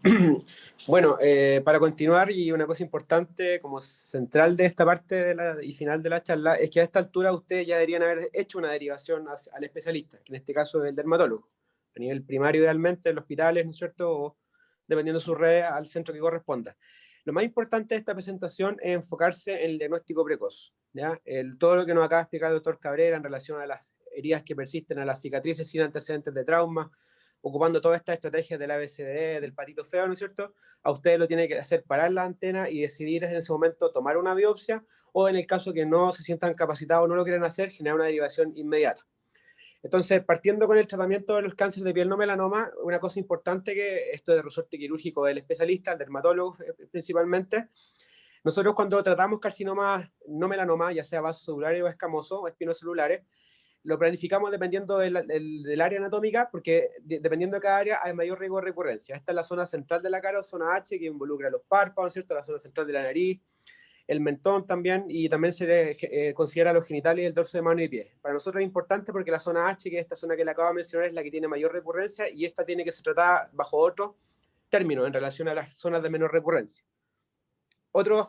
Bueno, para continuar, y una cosa importante como central de esta parte y final de la charla, es que a esta altura ustedes ya deberían haber hecho una derivación al especialista, que en este caso es el dermatólogo, a nivel primario idealmente, en los hospitales, ¿no es cierto?, o dependiendo de su red, al centro que corresponda. Lo más importante de esta presentación es enfocarse en el diagnóstico precoz, ¿ya? Todo lo que nos acaba de explicar el doctor Cabrera en relación a las heridas que persisten, a las cicatrices sin antecedentes de trauma, ocupando toda esta estrategia del ABCD, del patito feo, ¿no es cierto? A ustedes lo tiene que hacer parar la antena y decidir en ese momento tomar una biopsia, o en el caso que no se sientan capacitados o no lo quieren hacer, generar una derivación inmediata. Entonces, partiendo con el tratamiento de los cánceres de piel no melanoma, una cosa importante que esto es de resorte quirúrgico del especialista, el dermatólogo principalmente, nosotros cuando tratamos carcinomas no melanoma, ya sea vasocelulares o escamosos o espinocelulares, lo planificamos dependiendo del área anatómica, porque dependiendo de cada área hay mayor riesgo de recurrencia. Esta es la zona central de la cara, o zona H, que involucra los párpados, ¿no es cierto?, la zona central de la nariz, el mentón también, y también se le considera los genitales y el dorso de mano y pie. Para nosotros es importante porque la zona H, que es esta zona que le acabo de mencionar, es la que tiene mayor recurrencia, y esta tiene que ser tratada bajo otro término en relación a las zonas de menor recurrencia. Otros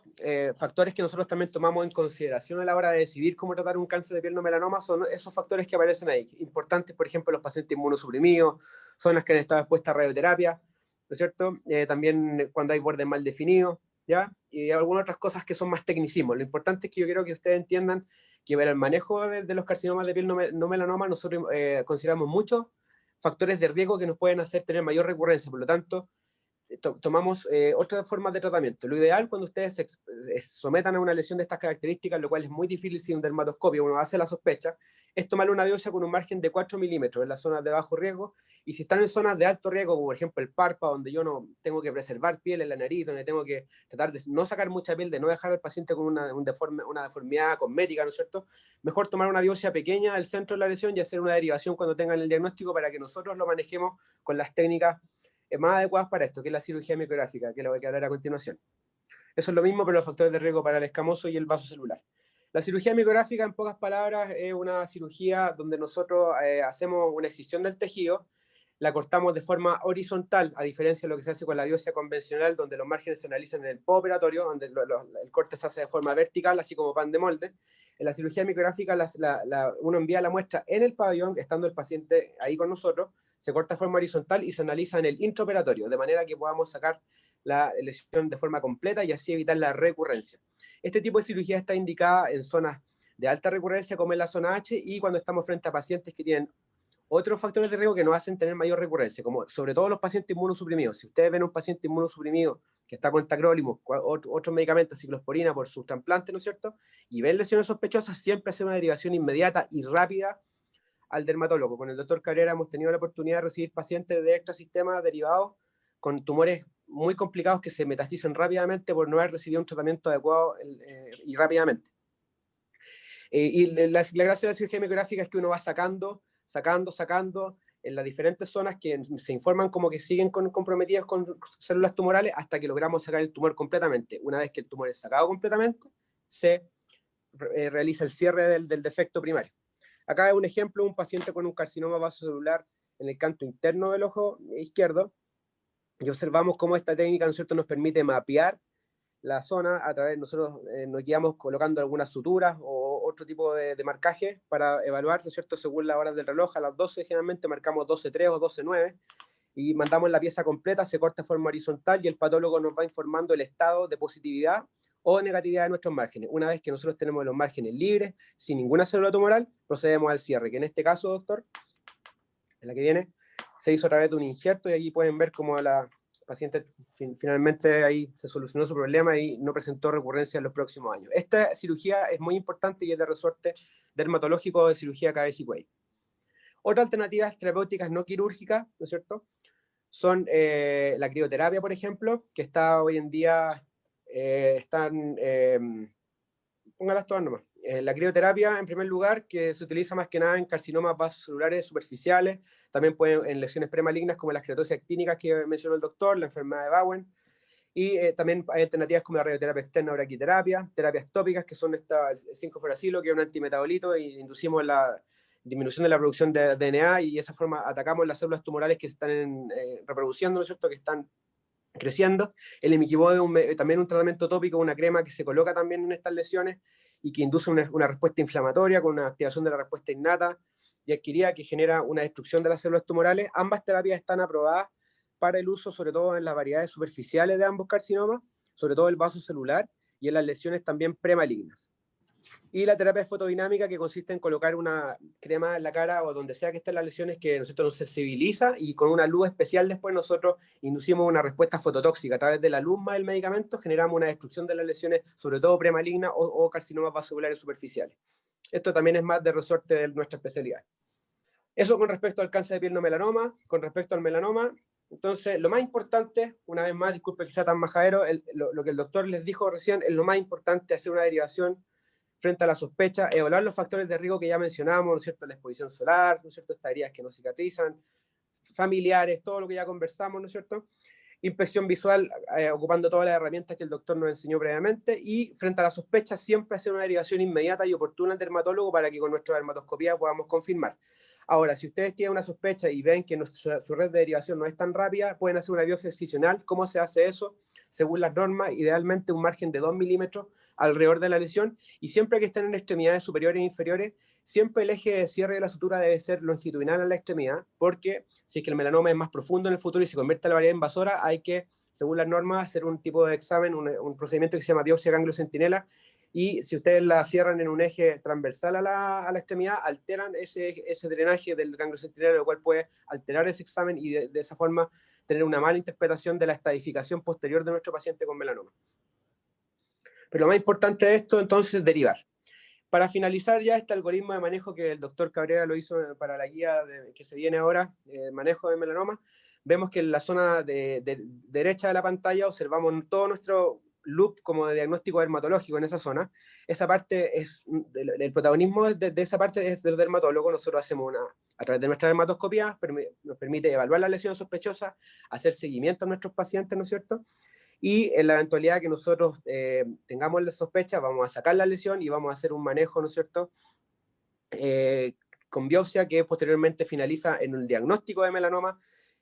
factores que nosotros también tomamos en consideración a la hora de decidir cómo tratar un cáncer de piel no melanoma son esos factores que aparecen ahí. Importantes, por ejemplo, los pacientes inmunosuprimidos, zonas que han estado expuestas a radioterapia, ¿no es cierto? También cuando hay bordes mal definidos, ¿ya? Y algunas otras cosas que son más tecnicismos. Lo importante es que yo quiero que ustedes entiendan que para el manejo de los carcinomas de piel no melanoma nosotros consideramos muchos factores de riesgo que nos pueden hacer tener mayor recurrencia. Por lo tanto, tomamos otras formas de tratamiento. Lo ideal cuando ustedes se sometan a una lesión de estas características, lo cual es muy difícil sin un dermatoscopio, uno hace la sospecha, es tomar una biopsia con un margen de 4 milímetros en las zonas de bajo riesgo, y si están en zonas de alto riesgo, como por ejemplo el párpado, donde yo no tengo que preservar piel en la nariz, donde tengo que tratar de no sacar mucha piel, de no dejar al paciente con una deformidad cosmética, ¿no es cierto? Mejor tomar una biopsia pequeña del centro de la lesión y hacer una derivación cuando tengan el diagnóstico para que nosotros lo manejemos con las técnicas más adecuadas para esto, que es la cirugía micrográfica, que lo voy a hablar a continuación. Eso es lo mismo, pero los factores de riesgo para el escamoso y el vaso celular. La cirugía micrográfica, en pocas palabras, es una cirugía donde nosotros hacemos una excisión del tejido, la cortamos de forma horizontal, a diferencia de lo que se hace con la biopsia convencional, donde los márgenes se analizan en el postoperatorio, donde el corte se hace de forma vertical, así como pan de molde. En la cirugía micrográfica, uno envía la muestra en el pabellón, estando el paciente ahí con nosotros, se corta de forma horizontal y se analiza en el intraoperatorio, de manera que podamos sacar la lesión de forma completa y así evitar la recurrencia. Este tipo de cirugía está indicada en zonas de alta recurrencia, como en la zona H, y cuando estamos frente a pacientes que tienen otros factores de riesgo que nos hacen tener mayor recurrencia, como sobre todo los pacientes inmunosuprimidos. Si ustedes ven un paciente inmunosuprimido que está con tacrolimus, otros medicamentos, ciclosporina por sus trasplantes, ¿no es cierto?, y ven lesiones sospechosas, siempre hacer una derivación inmediata y rápida al dermatólogo. Con el doctor Cabrera hemos tenido la oportunidad de recibir pacientes de extrasistemas derivados con tumores muy complicados que se metastizan rápidamente por no haber recibido un tratamiento adecuado y rápidamente. Y la gracia de la cirugía micrográfica es que uno va sacando en las diferentes zonas que se informan como que siguen comprometidas con células tumorales hasta que logramos sacar el tumor completamente. Una vez que el tumor es sacado completamente, se realiza el cierre del defecto primario. Acá es un ejemplo, un paciente con un carcinoma vasocelular en el canto interno del ojo izquierdo, y observamos cómo esta técnica, ¿no es cierto?, nos permite mapear la zona a través, nosotros nos guiamos colocando algunas suturas o otro tipo de marcaje para evaluar, ¿no es cierto?, según la hora del reloj, a las 12 generalmente marcamos 12:03 o 12:09, y mandamos la pieza completa, se corta de forma horizontal y el patólogo nos va informando el estado de positividad o negatividad de nuestros márgenes. Una vez que nosotros tenemos los márgenes libres, sin ninguna célula tumoral, procedemos al cierre, que en este caso, doctor, en la que viene, se hizo a través de un injerto, y aquí pueden ver cómo la paciente finalmente ahí se solucionó su problema y no presentó recurrencia en los próximos años. Esta cirugía es muy importante y es de resorte dermatológico de cirugía Caves y Quay. Otras alternativas terapéuticas no quirúrgicas, ¿no es cierto?, son la crioterapia, por ejemplo, que está hoy en día, póngalas todas nomás. La crioterapia, en primer lugar, que se utiliza más que nada en carcinomas vasocelulares superficiales, también pueden en lesiones premalignas como las queratosis actínicas que mencionó el doctor, la enfermedad de Bowen, y también hay alternativas como la radioterapia externa o braquiterapia, terapias tópicas que son el 5-furacilo, que es un antimetabolito, y inducimos la disminución de la producción de DNA, y de esa forma atacamos las células tumorales que se están reproduciendo, ¿no es cierto?, que están creciendo. El imiquimod es también un tratamiento tópico, una crema que se coloca también en estas lesiones y que induce una respuesta inflamatoria con una activación de la respuesta innata y adquirida que genera una destrucción de las células tumorales. Ambas terapias están aprobadas para el uso, sobre todo en las variedades superficiales de ambos carcinomas, sobre todo el vaso celular, y en las lesiones también premalignas. Y la terapia fotodinámica, que consiste en colocar una crema en la cara o donde sea que estén las lesiones, que nosotros nos sensibiliza, y con una luz especial después nosotros inducimos una respuesta fototóxica. A través de la luz más del medicamento generamos una destrucción de las lesiones, sobre todo premalignas o carcinomas vasoculares superficiales. Esto también es más de resorte de nuestra especialidad. Eso con respecto al cáncer de piel no melanoma. Con respecto al melanoma, entonces, lo más importante, una vez más, disculpe que sea tan majadero, lo que el doctor les dijo recién, es lo más importante, hacer una derivación frente a la sospecha, evaluar los factores de riesgo que ya mencionamos, ¿no es cierto?, la exposición solar, ¿no es cierto?, estas heridas que no cicatrizan, familiares, todo lo que ya conversamos, ¿no es cierto?, inspección visual, ocupando todas las herramientas que el doctor nos enseñó previamente, y frente a la sospecha siempre hacer una derivación inmediata y oportuna al dermatólogo para que con nuestra dermatoscopía podamos confirmar. Ahora, si ustedes tienen una sospecha y ven que su red de derivación no es tan rápida, pueden hacer una biopsia excisional. ¿Cómo se hace eso? Según las normas, idealmente un margen de 2 milímetros alrededor de la lesión, y siempre que estén en extremidades superiores e inferiores, siempre el eje de cierre de la sutura debe ser longitudinal a la extremidad, porque si es que el melanoma es más profundo en el futuro y se convierte en la variedad invasora, hay que, según las normas, hacer un tipo de examen, un procedimiento que se llama biopsia ganglio centinela, y si ustedes la cierran en un eje transversal a la extremidad, alteran ese drenaje del ganglio centinela, lo cual puede alterar ese examen, y de esa forma tener una mala interpretación de la estadificación posterior de nuestro paciente con melanoma. Pero lo más importante de esto, entonces, es derivar. Para finalizar ya este algoritmo de manejo que el doctor Cabrera lo hizo para la guía que se viene ahora, manejo de melanoma, vemos que en la zona derecha de la pantalla observamos todo nuestro loop como de diagnóstico dermatológico en esa zona. Esa parte es, el protagonismo de esa parte es del dermatólogo. Nosotros hacemos a través de nuestra dermatoscopía, nos permite evaluar la lesión sospechosa, hacer seguimiento a nuestros pacientes, ¿no es cierto? Y en la eventualidad que nosotros tengamos la sospecha, vamos a sacar la lesión y vamos a hacer un manejo, ¿no es cierto?, con biopsia que posteriormente finaliza en un diagnóstico de melanoma.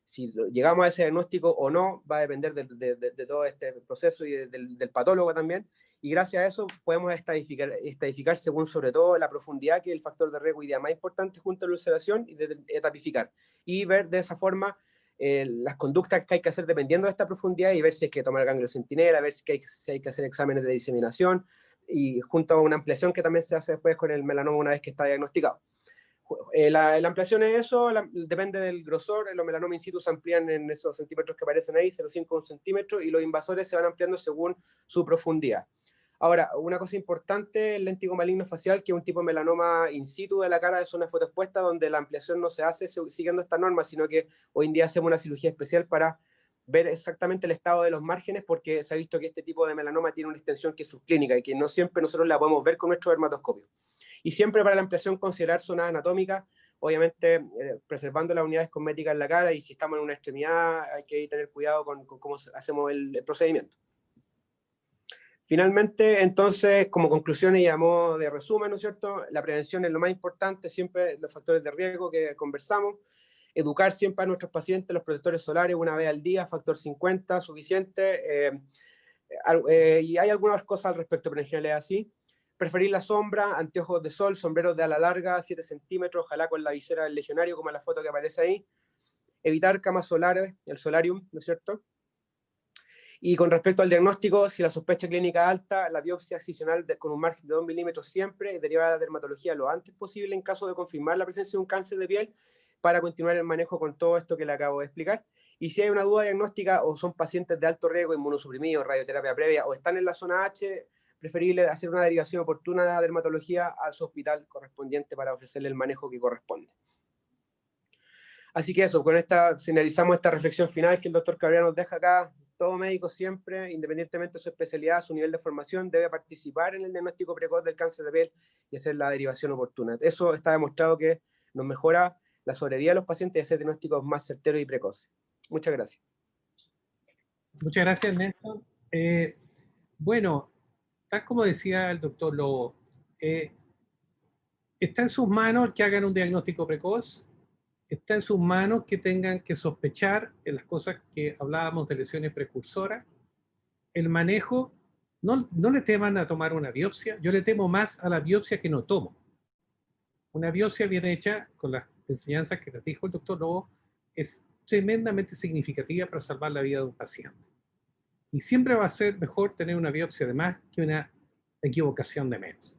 Si llegamos a ese diagnóstico o no, va a depender de todo este proceso y del patólogo también. Y gracias a eso podemos estadificar según sobre todo la profundidad, que es el factor de riesgo y día más importante junto a la ulceración, y etapificar. Y ver de esa forma las conductas que hay que hacer dependiendo de esta profundidad, y ver si hay que tomar ganglio centinela, ver si hay que hacer exámenes de diseminación, y junto a una ampliación que también se hace después con el melanoma una vez que está diagnosticado. La ampliación es eso, depende del grosor. Los melanomas in situ se amplían en esos centímetros que aparecen ahí, 0,5 a 1 centímetro, y los invasores se van ampliando según su profundidad. Ahora, una cosa importante, el léntigo maligno facial, que es un tipo de melanoma in situ de la cara de zona fotoexpuesta, donde la ampliación no se hace siguiendo esta norma, sino que hoy en día hacemos una cirugía especial para ver exactamente el estado de los márgenes, porque se ha visto que este tipo de melanoma tiene una extensión que es subclínica y que no siempre nosotros la podemos ver con nuestro dermatoscopio. Y siempre para la ampliación considerar zonas anatómicas, obviamente preservando las unidades cosméticas en la cara, y si estamos en una extremidad hay que tener cuidado con cómo hacemos el procedimiento. Finalmente, entonces, como conclusión y a modo de resumen, ¿no es cierto?, la prevención es lo más importante, siempre los factores de riesgo que conversamos, educar siempre a nuestros pacientes, los protectores solares una vez al día, factor 50, suficiente, y hay algunas cosas al respecto, pero en general es así. Preferir la sombra, anteojos de sol, sombreros de ala larga, 7 centímetros, ojalá con la visera del legionario, como en la foto que aparece ahí. Evitar camas solares, el solarium, ¿no es cierto? Y con respecto al diagnóstico, si la sospecha clínica alta, la biopsia excisional con un margen de 2 milímetros siempre, derivada de dermatología lo antes posible en caso de confirmar la presencia de un cáncer de piel, para continuar el manejo con todo esto que le acabo de explicar. Y si hay una duda diagnóstica o son pacientes de alto riesgo, inmunosuprimidos, radioterapia previa, o están en la zona H, preferible hacer una derivación oportuna de dermatología a su hospital correspondiente para ofrecerle el manejo que corresponde. Así que eso, con esta finalizamos esta reflexión final que el doctor Cabrera nos deja acá. Todo médico siempre, independientemente de su especialidad, su nivel de formación, debe participar en el diagnóstico precoz del cáncer de piel y hacer la derivación oportuna. Eso está demostrado que nos mejora la sobrevida de los pacientes y hacer diagnósticos más certeros y precoces. Muchas gracias. Muchas gracias, Nelson. Bueno, tal como decía el doctor Lobo, está en sus manos que hagan un diagnóstico precoz, está en sus manos que tengan que sospechar en las cosas que hablábamos de lesiones precursoras. El manejo, no le teman a tomar una biopsia, yo le temo más a la biopsia que no tomo. Una biopsia bien hecha, con las enseñanzas que les dijo el doctor Lobo, es tremendamente significativa para salvar la vida de un paciente. Y siempre va a ser mejor tener una biopsia de más que una equivocación de menos.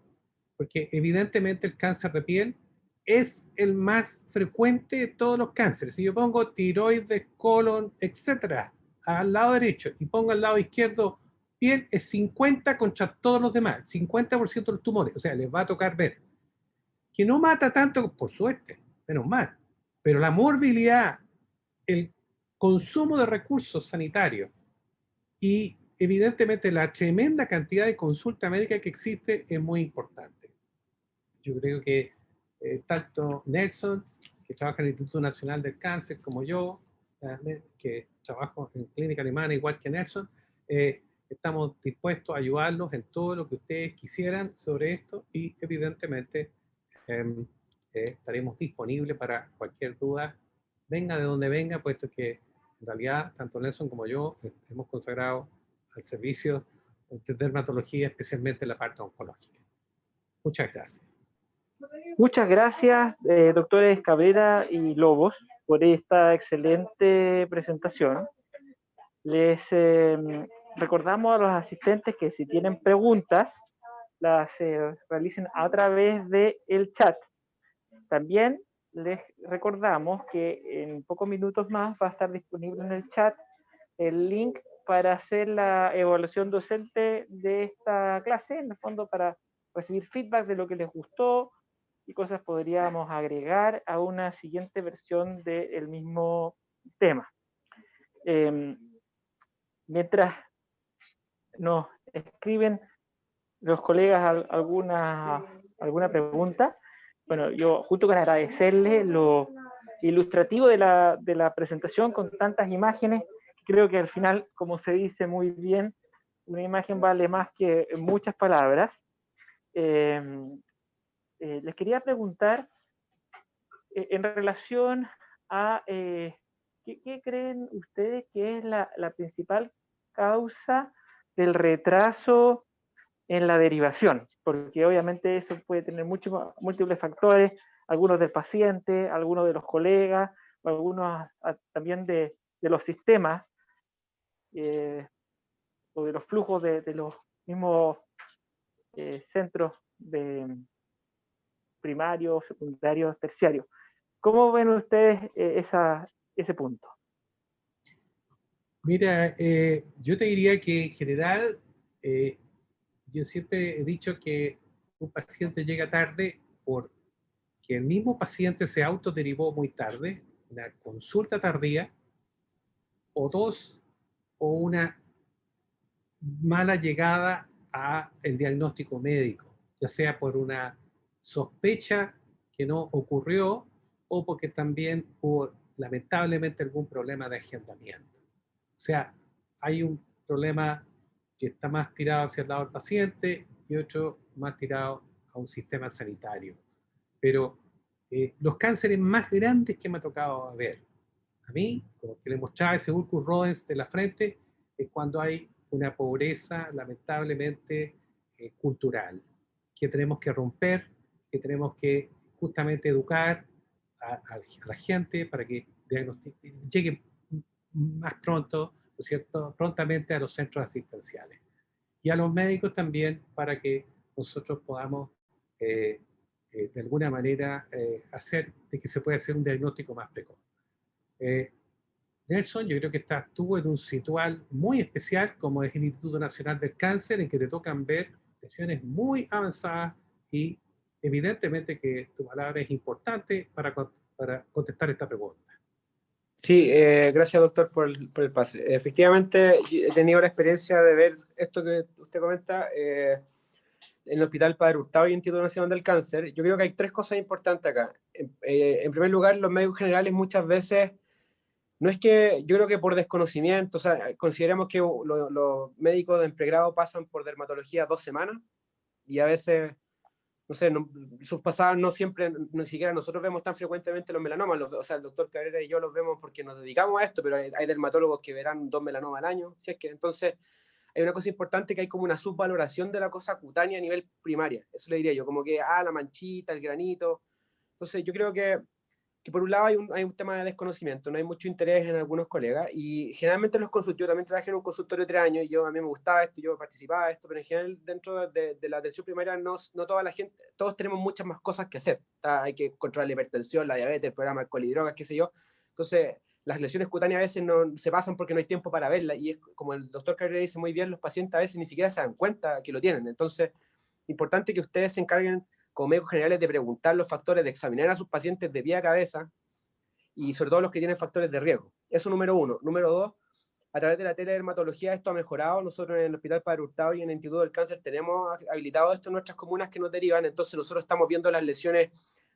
Porque evidentemente el cáncer de piel es el más frecuente de todos los cánceres. Si yo pongo tiroides, colon, etcétera, al lado derecho y pongo al lado izquierdo piel, es 50 contra todos los demás, 50% de los tumores. O sea, les va a tocar ver. Que no mata tanto, por suerte, menos mal. Pero la morbilidad, el consumo de recursos sanitarios y evidentemente la tremenda cantidad de consulta médica que existe es muy importante. Yo creo que tanto Nelson, que trabaja en el Instituto Nacional del Cáncer, como yo, que trabajo en clínica alemana igual que Nelson, estamos dispuestos a ayudarlos en todo lo que ustedes quisieran sobre esto, y evidentemente estaremos disponibles para cualquier duda, venga de donde venga, puesto que en realidad tanto Nelson como yo hemos consagrado al servicio de dermatología, especialmente la parte oncológica. Muchas gracias. Muchas gracias, doctores Cabrera y Lobos, por esta excelente presentación. Les recordamos a los asistentes que si tienen preguntas, las realicen a través del chat. También les recordamos que en pocos minutos más va a estar disponible en el chat el link para hacer la evaluación docente de esta clase, en el fondo para recibir feedback de lo que les gustó y cosas podríamos agregar a una siguiente versión del mismo tema. Mientras nos escriben los colegas alguna pregunta, bueno, yo junto con agradecerle lo ilustrativo de la presentación con tantas imágenes, creo que al final, como se dice muy bien, una imagen vale más que muchas palabras. Les quería preguntar en relación a ¿qué creen ustedes que es la principal causa del retraso en la derivación? Porque obviamente eso puede tener múltiples factores, algunos del paciente, algunos de los colegas, algunos también de los sistemas o de los flujos de los mismos centros de primarios, secundarios, terciarios. ¿Cómo ven ustedes ese punto? Mira, yo te diría que en general, yo siempre he dicho que un paciente llega tarde porque el mismo paciente se autoderivó muy tarde, una consulta tardía, o dos, o una mala llegada a el diagnóstico médico, ya sea por una sospecha que no ocurrió o porque también hubo lamentablemente algún problema de agendamiento. O sea, hay un problema que está más tirado hacia el lado del paciente y otro más tirado a un sistema sanitario. Pero los cánceres más grandes que me ha tocado ver, a mí, como que le mostraba ese Ulcus rodens de la frente, es cuando hay una pobreza lamentablemente cultural, que tenemos que romper, que tenemos que justamente educar a la gente para que llegue más pronto, ¿no es cierto?, prontamente a los centros asistenciales. Y a los médicos también para que nosotros podamos de alguna manera hacer de que se pueda hacer un diagnóstico más precoz. Nelson, yo creo que estuvo en un situal muy especial como es el Instituto Nacional del Cáncer, en que te tocan ver lesiones muy avanzadas y evidentemente que tu palabra es importante para contestar esta pregunta. Sí, gracias doctor por el pase. Efectivamente, he tenido la experiencia de ver esto que usted comenta en el Hospital Padre Hurtado y en Instituto Nacional del Cáncer. Yo creo que hay tres cosas importantes acá. En primer lugar, los médicos generales muchas veces, no es que, yo creo que por desconocimiento, o sea, consideramos que los médicos de pregrado pasan por dermatología 2 semanas y a veces no sé, sus pasadas no siempre, ni siquiera nosotros vemos tan frecuentemente los melanomas, o sea, el doctor Cabrera y yo los vemos porque nos dedicamos a esto, pero hay dermatólogos que verán 2 melanomas al año, si es que, entonces, hay una cosa importante que hay como una subvaloración de la cosa cutánea a nivel primaria, eso le diría yo, como que, la manchita, el granito, entonces yo creo que por un lado hay un tema de desconocimiento, no hay mucho interés en algunos colegas, y generalmente los consultorios, yo también trabajé en un consultorio de 3 años, y a mí me gustaba esto, yo participaba de esto, pero en general dentro de la atención primaria no toda la gente, todos tenemos muchas más cosas que hacer, hay que controlar la hipertensión, la diabetes, el programa de alcohol y drogas, qué sé yo, entonces las lesiones cutáneas a veces no se pasan porque no hay tiempo para verlas, y es como el doctor Cabrera dice muy bien, los pacientes a veces ni siquiera se dan cuenta que lo tienen, entonces importante que ustedes se encarguen como médicos generales de preguntar los factores, de examinar a sus pacientes de pie a cabeza, y sobre todo los que tienen factores de riesgo. Eso número uno. Número dos, a través de la teledermatología esto ha mejorado. Nosotros en el Hospital Padre Hurtado y en el Instituto del Cáncer tenemos habilitado esto en nuestras comunas que nos derivan, entonces nosotros estamos viendo las lesiones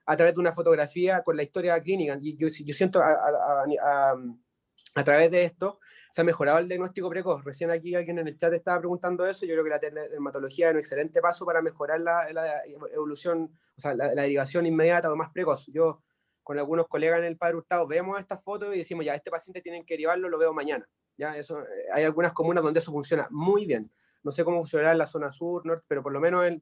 a través de una fotografía con la historia clínica. Y yo siento a través de esto se ha mejorado el diagnóstico precoz. Recién aquí alguien en el chat estaba preguntando eso. Yo creo que la teledermatología es un excelente paso para mejorar la evolución, o sea, la derivación inmediata o más precoz. Yo con algunos colegas en el Padre Hurtado vemos estas fotos y decimos, ya, este paciente tienen que derivarlo, lo veo mañana. Ya, eso, hay algunas comunas donde eso funciona muy bien. No sé cómo funcionará en la zona sur, norte, pero por lo menos en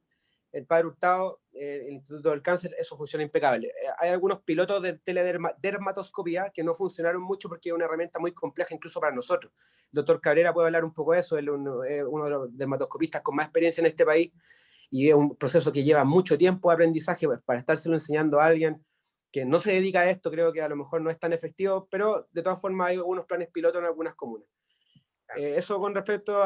el Padre Hurtado, el Instituto del Cáncer, eso funciona impecable. Hay algunos pilotos de teledermatoscopía que no funcionaron mucho porque es una herramienta muy compleja incluso para nosotros. El doctor Cabrera puede hablar un poco de eso, él es uno de los dermatoscopistas con más experiencia en este país y es un proceso que lleva mucho tiempo de aprendizaje pues, para estárselo enseñando a alguien. que no se dedica a esto, creo que a lo mejor no es tan efectivo, pero de todas formas hay algunos planes pilotos en algunas comunas. Eso con respecto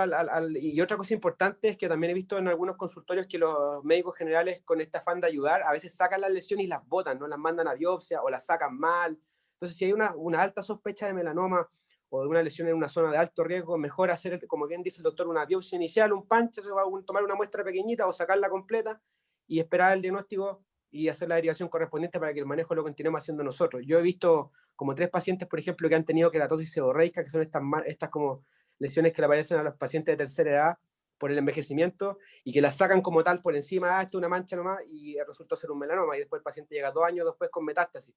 y otra cosa importante es que también he visto en algunos consultorios que los médicos generales, con este afán de ayudar, a veces sacan las lesiones y las botan, ¿no? Las mandan a biopsia o las sacan mal. Entonces, si hay una alta sospecha de melanoma o de una lesión en una zona de alto riesgo, mejor hacer, como bien dice el doctor, una biopsia inicial, un punch, tomar una muestra pequeñita o sacarla completa y esperar el diagnóstico y hacer la derivación correspondiente para que el manejo lo continuemos haciendo nosotros. Yo he visto como 3 pacientes, por ejemplo, que han tenido queratosis seborreica, que son estas como lesiones que le aparecen a los pacientes de tercera edad por el envejecimiento y que las sacan como tal por encima, esto es una mancha nomás, y resultó ser un melanoma, y después el paciente llega 2 años después con metástasis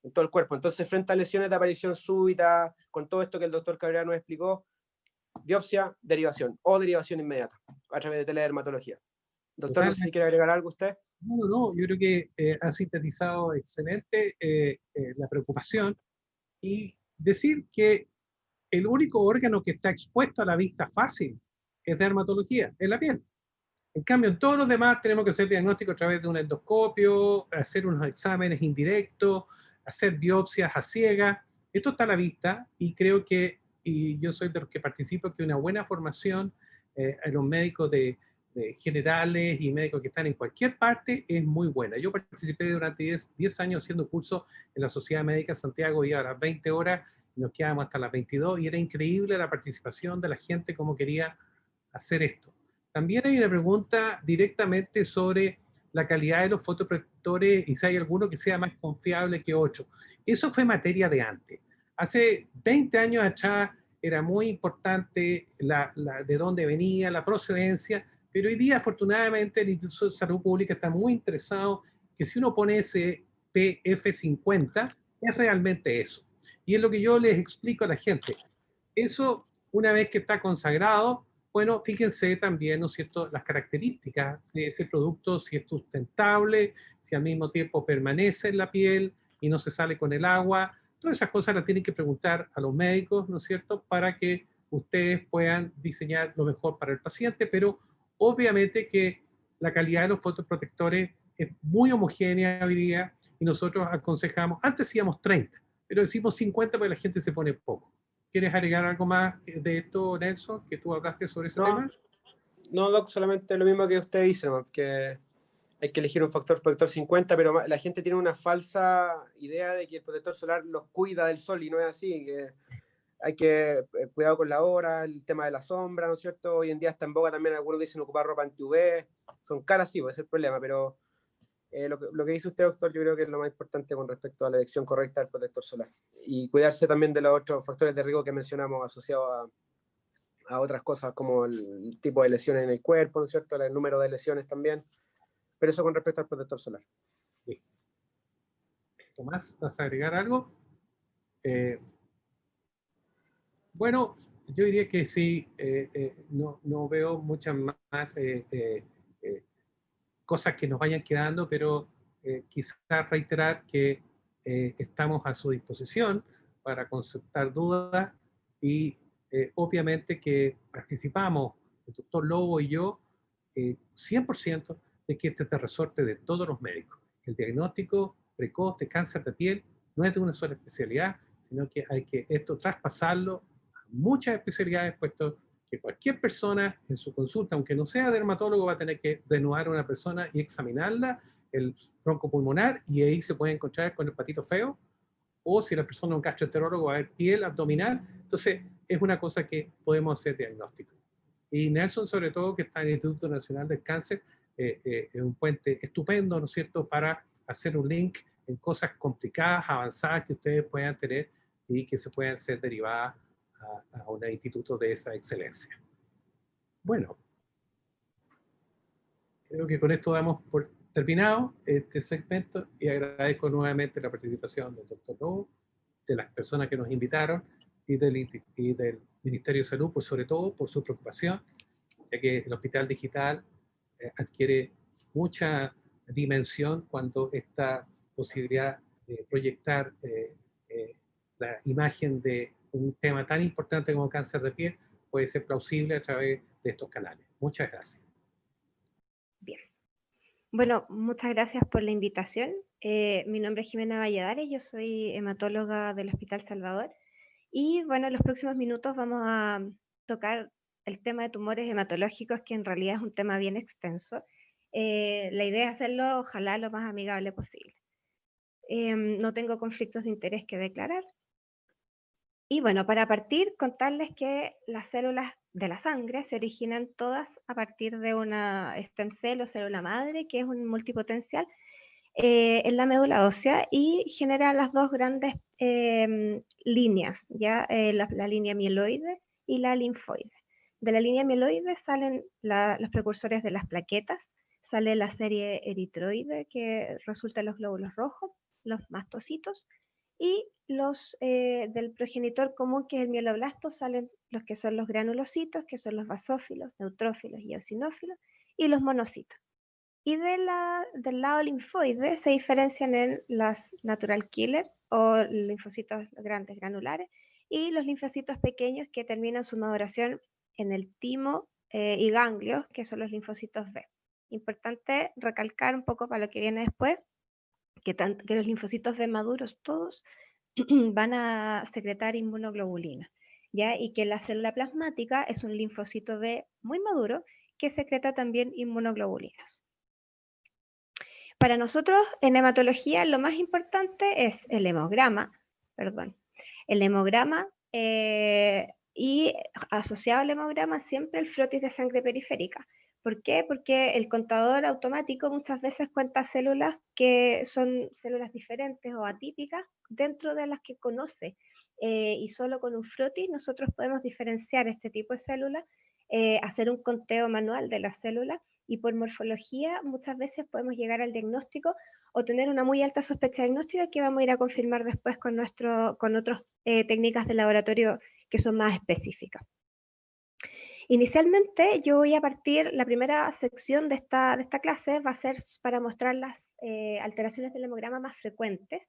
en todo el cuerpo. Entonces, frente a lesiones de aparición súbita, con todo esto que el doctor Cabrera nos explicó, biopsia, derivación o derivación inmediata a través de teledermatología. Doctor, no sé si quiere agregar algo usted. No, yo creo que ha sintetizado excelente la preocupación y decir que el único órgano que está expuesto a la vista fácil es dermatología, es la piel. En cambio, en todos los demás tenemos que hacer diagnóstico a través de un endoscopio, hacer unos exámenes indirectos, hacer biopsias a ciegas. Esto está a la vista y creo que, y yo soy de los que participo, que una buena formación a los médicos de generales y médicos que están en cualquier parte es muy buena. Yo participé durante 10 años haciendo cursos en la Sociedad Médica de Santiago, iba a las 20 horas, y nos quedábamos hasta las 22 y era increíble la participación de la gente, cómo quería hacer esto. También hay una pregunta directamente sobre la calidad de los fotoprotectores y si hay alguno que sea más confiable que otro. Eso fue materia de antes. Hace 20 años atrás era muy importante de dónde venía, la procedencia, pero hoy día afortunadamente el Instituto de Salud Pública está muy interesado que si uno pone ese PF50 es realmente eso. Y es lo que yo les explico a la gente. Eso, una vez que está consagrado, bueno, fíjense también, ¿no es cierto?, las características de ese producto, si es sustentable, si al mismo tiempo permanece en la piel y no se sale con el agua. Todas esas cosas las tienen que preguntar a los médicos, ¿no es cierto?, para que ustedes puedan diseñar lo mejor para el paciente, pero obviamente que la calidad de los fotoprotectores es muy homogénea hoy día y nosotros aconsejamos, antes íbamos 30, pero decimos 50 porque la gente se pone poco. ¿Quieres agregar algo más de esto, Nelson, que tú hablaste sobre ese tema? No, Doc, solamente lo mismo que usted dice, ¿no? Que hay que elegir un factor protector 50, pero la gente tiene una falsa idea de que el protector solar los cuida del sol y no es así. Que hay que cuidado con la hora, el tema de la sombra, ¿no es cierto? Hoy en día está en boga también, algunos dicen ocupar ropa anti-UV, son caras, sí, pues ese es el problema, pero lo que dice usted, doctor, yo creo que es lo más importante con respecto a la elección correcta del protector solar. Y cuidarse también de los otros factores de riesgo que mencionamos asociados a otras cosas como el tipo de lesiones en el cuerpo, ¿no es cierto? El número de lesiones también. Pero eso con respecto al protector solar. Sí. Tomás, ¿vas a agregar algo? Bueno, yo diría que sí, no veo muchas más cosas que nos vayan quedando, pero quizás reiterar que estamos a su disposición para consultar dudas y obviamente que participamos, el doctor Lobo y yo, 100% de que este es el resorte de todos los médicos. El diagnóstico precoz de cáncer de piel no es de una sola especialidad, sino que hay que esto traspasarlo a muchas especialidades, puesto que cualquier persona en su consulta, aunque no sea dermatólogo, va a tener que desnudar a una persona y examinarla, el broncopulmonar, y ahí se puede encontrar con el patito feo, o si la persona es un gastroenterólogo, va a haber piel abdominal. Entonces, es una cosa que podemos hacer diagnóstico. Y Nelson, sobre todo, que está en el Instituto Nacional del Cáncer, es un puente estupendo, ¿no es cierto?, para hacer un link en cosas complicadas, avanzadas que ustedes puedan tener y que se puedan ser derivadas a un instituto de esa excelencia. Bueno, creo que con esto damos por terminado este segmento y agradezco nuevamente la participación del doctor Lobo, de las personas que nos invitaron y del Ministerio de Salud, pues sobre todo por su preocupación, ya que el hospital digital adquiere mucha dimensión cuando esta posibilidad de proyectar la imagen de un tema tan importante como cáncer de piel puede ser plausible a través de estos canales. Muchas gracias. Bien. Bueno, muchas gracias por la invitación. Mi nombre es Jimena Valladares, yo soy hematóloga del Hospital Salvador. Y bueno, en los próximos minutos vamos a tocar el tema de tumores hematológicos, que en realidad es un tema bien extenso. La idea es hacerlo, ojalá, lo más amigable posible. No tengo conflictos de interés que declarar. Y bueno, para partir, contarles que las células de la sangre se originan todas a partir de una stem cell o célula madre, que es un multipotencial, en la médula ósea y genera las dos grandes líneas, ¿ya? La línea mieloide y la linfoide. De la línea mieloide salen los precursores de las plaquetas, sale la serie eritroide, que resulta en los glóbulos rojos, los mastocitos, y los del progenitor común, que es el mieloblasto, salen los que son los granulocitos, que son los basófilos, neutrófilos y eosinófilos, y los monocitos. Y del lado linfoide se diferencian en las natural killer o linfocitos grandes granulares y los linfocitos pequeños que terminan su maduración en el timo y ganglios, que son los linfocitos B. Importante recalcar un poco para lo que viene después, que los linfocitos B maduros todos van a secretar inmunoglobulina, ¿ya? Y que la célula plasmática es un linfocito B muy maduro que secreta también inmunoglobulinas. Para nosotros en hematología lo más importante es el hemograma, y asociado al hemograma siempre el frotis de sangre periférica. ¿Por qué? Porque el contador automático muchas veces cuenta células que son células diferentes o atípicas dentro de las que conoce. Y solo con un frotis nosotros podemos diferenciar este tipo de células, hacer un conteo manual de las células, y por morfología muchas veces podemos llegar al diagnóstico o tener una muy alta sospecha diagnóstica que vamos a ir a confirmar después con otras técnicas de laboratorio que son más específicas. Inicialmente yo voy a partir, la primera sección de esta clase va a ser para mostrar las alteraciones del hemograma más frecuentes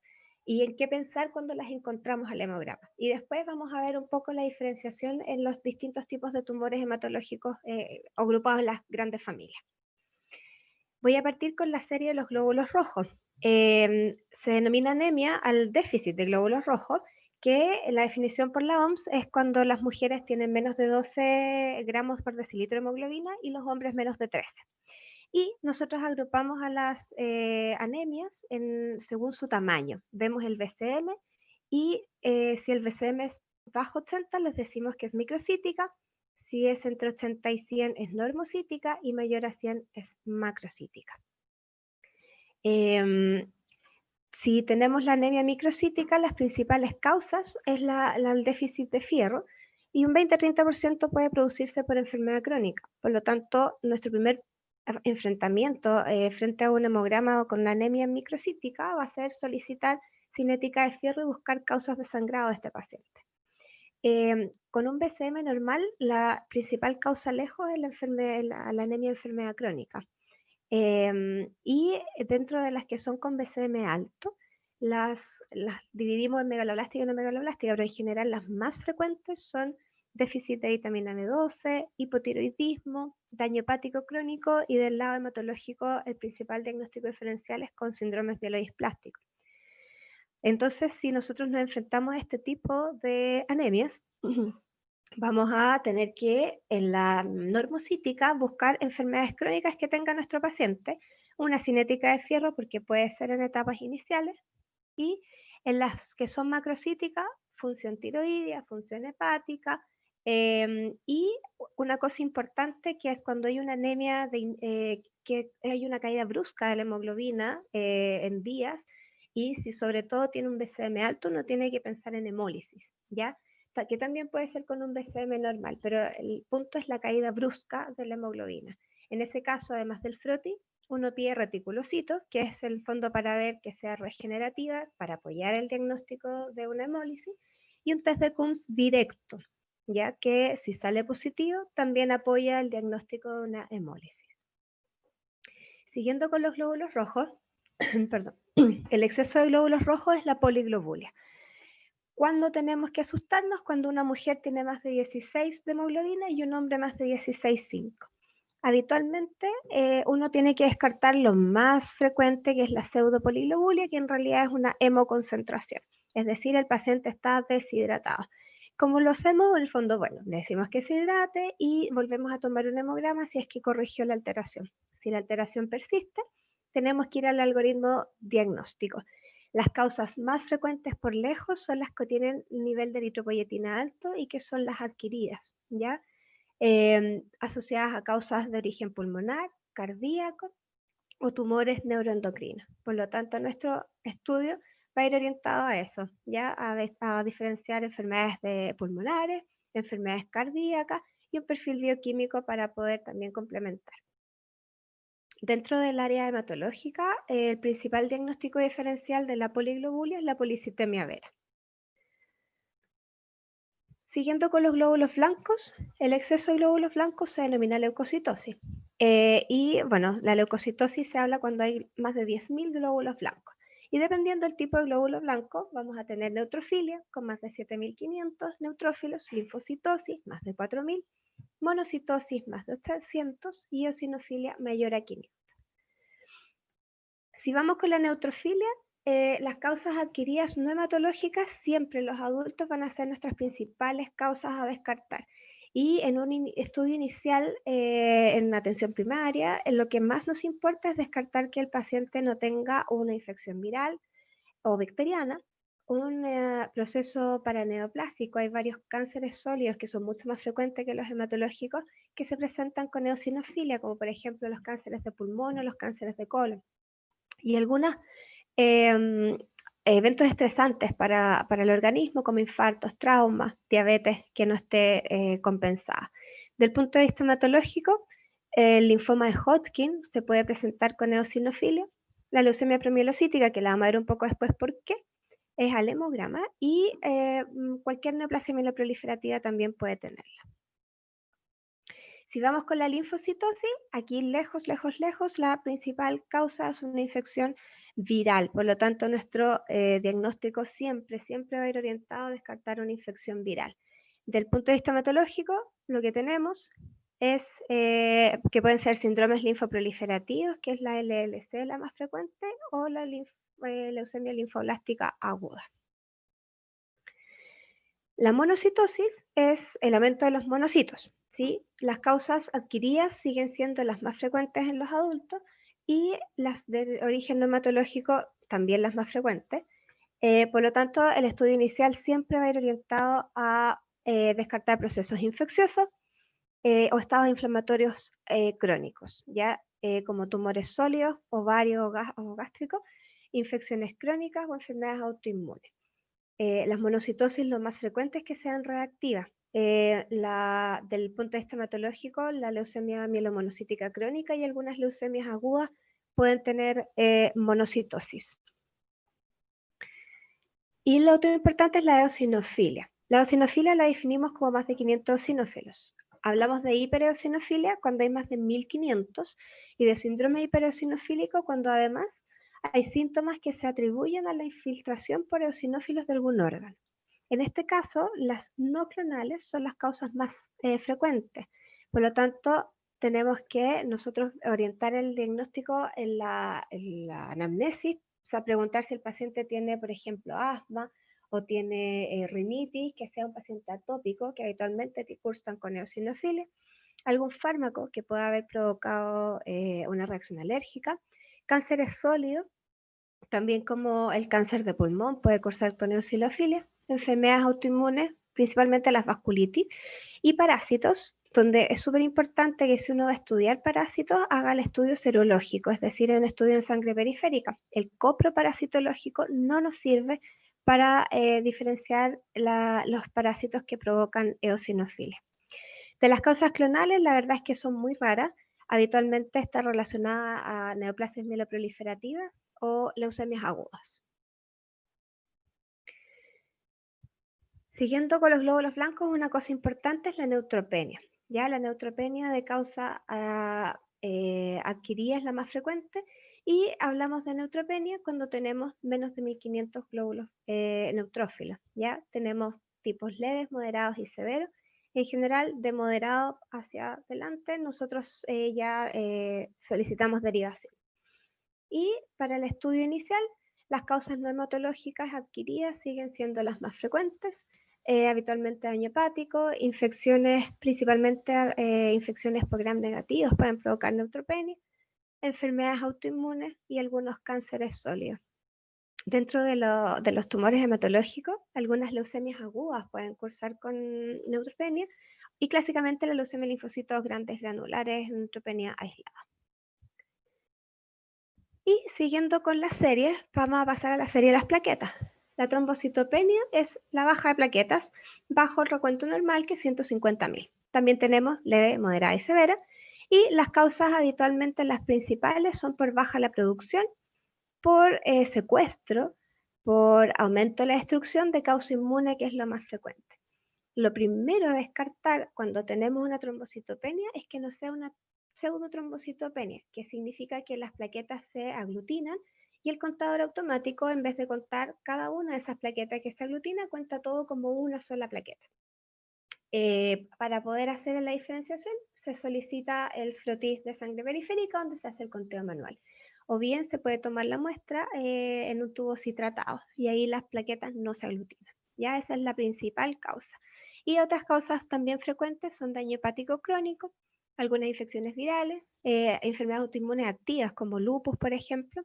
y en qué pensar cuando las encontramos al hemograma. Y después vamos a ver un poco la diferenciación en los distintos tipos de tumores hematológicos agrupados en las grandes familias. Voy a partir con la serie de los glóbulos rojos. Se denomina anemia al déficit de glóbulos rojos, que la definición por la OMS es cuando las mujeres tienen menos de 12 gramos por decilitro de hemoglobina y los hombres menos de 13. Y nosotros agrupamos a las anemias según su tamaño. Vemos el BCM y si el BCM es bajo 80 les decimos que es microcítica, si es entre 80 y 100 es normocítica y mayor a 100 es macrocítica. Si tenemos la anemia microcítica, las principales causas es el déficit de fierro y un 20-30% puede producirse por enfermedad crónica. Por lo tanto, nuestro primer enfrentamiento frente a un hemograma o con una anemia microcítica va a ser solicitar cinética de fierro y buscar causas de sangrado de este paciente. Con un BCM normal, la principal causa lejos es la anemia de enfermedad crónica. Y dentro de las que son con BCM alto, las dividimos en megaloblástica y no megaloblástica, pero en general las más frecuentes son déficit de vitamina B12, hipotiroidismo, daño hepático crónico y del lado hematológico el principal diagnóstico diferencial es con síndromes mielodisplástico. Entonces, si nosotros nos enfrentamos a este tipo de anemias, vamos a tener que en la normocítica buscar enfermedades crónicas que tenga nuestro paciente, una cinética de fierro porque puede ser en etapas iniciales, y en las que son macrocíticas, función tiroidea, función hepática, y una cosa importante que es cuando hay una anemia, que hay una caída brusca de la hemoglobina en días, y si sobre todo tiene un BCM alto, uno tiene que pensar en hemólisis, ¿ya? Que también puede ser con un BCM normal, pero el punto es la caída brusca de la hemoglobina. En ese caso, además del froti, uno pide reticulocitos, que es el fondo para ver que sea regenerativa, para apoyar el diagnóstico de una hemólisis, y un test de Coombs directo, ya que si sale positivo, también apoya el diagnóstico de una hemólisis. Siguiendo con los glóbulos rojos, perdón, el exceso de glóbulos rojos es la poliglobulia. ¿Cuándo tenemos que asustarnos? Cuando una mujer tiene más de 16 de hemoglobina y un hombre más de 16,5. Habitualmente uno tiene que descartar lo más frecuente, que es la pseudopoliglobulia, que en realidad es una hemoconcentración, es decir, el paciente está deshidratado. ¿Cómo lo hacemos? En el fondo, bueno, le decimos que se hidrate y volvemos a tomar un hemograma si es que corrigió la alteración. Si la alteración persiste, tenemos que ir al algoritmo diagnóstico. Las causas más frecuentes por lejos son las que tienen nivel de eritropoyetina alto y que son las adquiridas, ¿ya? Asociadas a causas de origen pulmonar, cardíaco o tumores neuroendocrinos. Por lo tanto, nuestro estudio va a ir orientado a eso, ¿ya? A diferenciar enfermedades pulmonares, enfermedades cardíacas y un perfil bioquímico para poder también complementar. Dentro del área hematológica, el principal diagnóstico diferencial de la poliglobulia es la policitemia vera. Siguiendo con los glóbulos blancos, el exceso de glóbulos blancos se denomina leucocitosis. Y bueno, la leucocitosis se habla cuando hay más de 10.000 glóbulos blancos. Y dependiendo del tipo de glóbulo blanco, vamos a tener neutrofilia con más de 7.500, neutrófilos, linfocitosis más de 4.000, monocitosis más de 800 y eosinofilia mayor a 500. Si vamos con la neutrofilia, las causas adquiridas no hematológicas siempre los adultos van a ser nuestras principales causas a descartar. Y en un estudio inicial en atención primaria, lo que más nos importa es descartar que el paciente no tenga una infección viral o bacteriana, un proceso paraneoplásico. Hay varios cánceres sólidos que son mucho más frecuentes que los hematológicos que se presentan con eosinofilia, como por ejemplo los cánceres de pulmón o los cánceres de colon. Y algunos eventos estresantes para el organismo, como infartos, traumas, diabetes que no esté compensada. Del punto de vista hematológico, el linfoma de Hodgkin se puede presentar con eosinofilia, la leucemia premielocítica, que la vamos a ver un poco después por qué, es al hemograma, y cualquier neoplasia mieloproliferativa también puede tenerla. Si vamos con la linfocitosis, aquí lejos, la principal causa es una infección viral. Por lo tanto, nuestro diagnóstico siempre va a ir orientado a descartar una infección viral. Del punto de vista hematológico, lo que tenemos es que pueden ser síndromes linfoproliferativos, que es la LLC la más frecuente, o la leucemia linfoblástica aguda. La monocitosis es el aumento de los monocitos, ¿sí? Las causas adquiridas siguen siendo las más frecuentes en los adultos y las de origen no hematológico también las más frecuentes. Por lo tanto, el estudio inicial siempre va a ir orientado a descartar procesos infecciosos o estados inflamatorios crónicos, ¿ya? Como tumores sólidos, ovarios o gástricos, infecciones crónicas o enfermedades autoinmunes. Las monocitosis lo más frecuente es que sean reactivas. Del punto de vista hematológico, la leucemia mielomonocítica crónica y algunas leucemias agudas pueden tener monocitosis. Y lo otro importante es la eosinofilia. La eosinofilia la definimos como más de 500 eosinófilos. Hablamos de hipereosinofilia cuando hay más de 1.500 y de síndrome hipereosinofílico cuando además hay síntomas que se atribuyen a la infiltración por eosinófilos de algún órgano. En este caso, las no clonales son las causas más frecuentes. Por lo tanto, tenemos que nosotros orientar el diagnóstico en la anamnesis, o sea, preguntar si el paciente tiene, por ejemplo, asma o tiene rinitis, que sea un paciente atópico, que habitualmente cursan con eosinofilia, algún fármaco que pueda haber provocado una reacción alérgica, cánceres sólidos, también como el cáncer de pulmón puede cursar con eosinofilia, enfermedades autoinmunes, principalmente las vasculitis, y parásitos, donde es súper importante que si uno va a estudiar parásitos, haga el estudio serológico, es decir, un estudio en sangre periférica. El coproparasitológico no nos sirve para diferenciar los parásitos que provocan eosinofilia. De las causas clonales, la verdad es que son muy raras. Habitualmente está relacionada a neoplasias mieloproliferativas o leucemias agudas. Siguiendo con los glóbulos blancos, una cosa importante es la neutropenia. Ya la neutropenia de causa adquirida es la más frecuente y hablamos de neutropenia cuando tenemos menos de 1.500 glóbulos neutrófilos. Ya tenemos tipos leves, moderados y severos. En general, de moderado hacia adelante, nosotros ya solicitamos derivación. Y para el estudio inicial, las causas no hematológicas adquiridas siguen siendo las más frecuentes, habitualmente daño hepático, infecciones, principalmente infecciones por gram negativos pueden provocar neutropenia, enfermedades autoinmunes y algunos cánceres sólidos. Dentro de los tumores hematológicos, algunas leucemias agudas pueden cursar con neutropenia y clásicamente la leucemia de linfocitos grandes granulares, neutropenia aislada. Y siguiendo con las series, vamos a pasar a la serie de las plaquetas. La trombocitopenia es la baja de plaquetas bajo el recuento normal, que es 150.000. También tenemos leve, moderada y severa. Y las causas habitualmente las principales son por baja la producción, por secuestro, por aumento de la destrucción de causa inmune, que es lo más frecuente. Lo primero a descartar cuando tenemos una trombocitopenia es que no sea una pseudotrombocitopenia, que significa que las plaquetas se aglutinan y el contador automático, en vez de contar cada una de esas plaquetas que se aglutina, cuenta todo como una sola plaqueta. Para poder hacer la diferenciación, se solicita el frotis de sangre periférica, donde se hace el conteo manual. O bien se puede tomar la muestra en un tubo citratado, y ahí las plaquetas no se aglutinan. Ya esa es la principal causa. Y otras causas también frecuentes son daño hepático crónico, algunas infecciones virales, enfermedades autoinmunes activas como lupus, por ejemplo,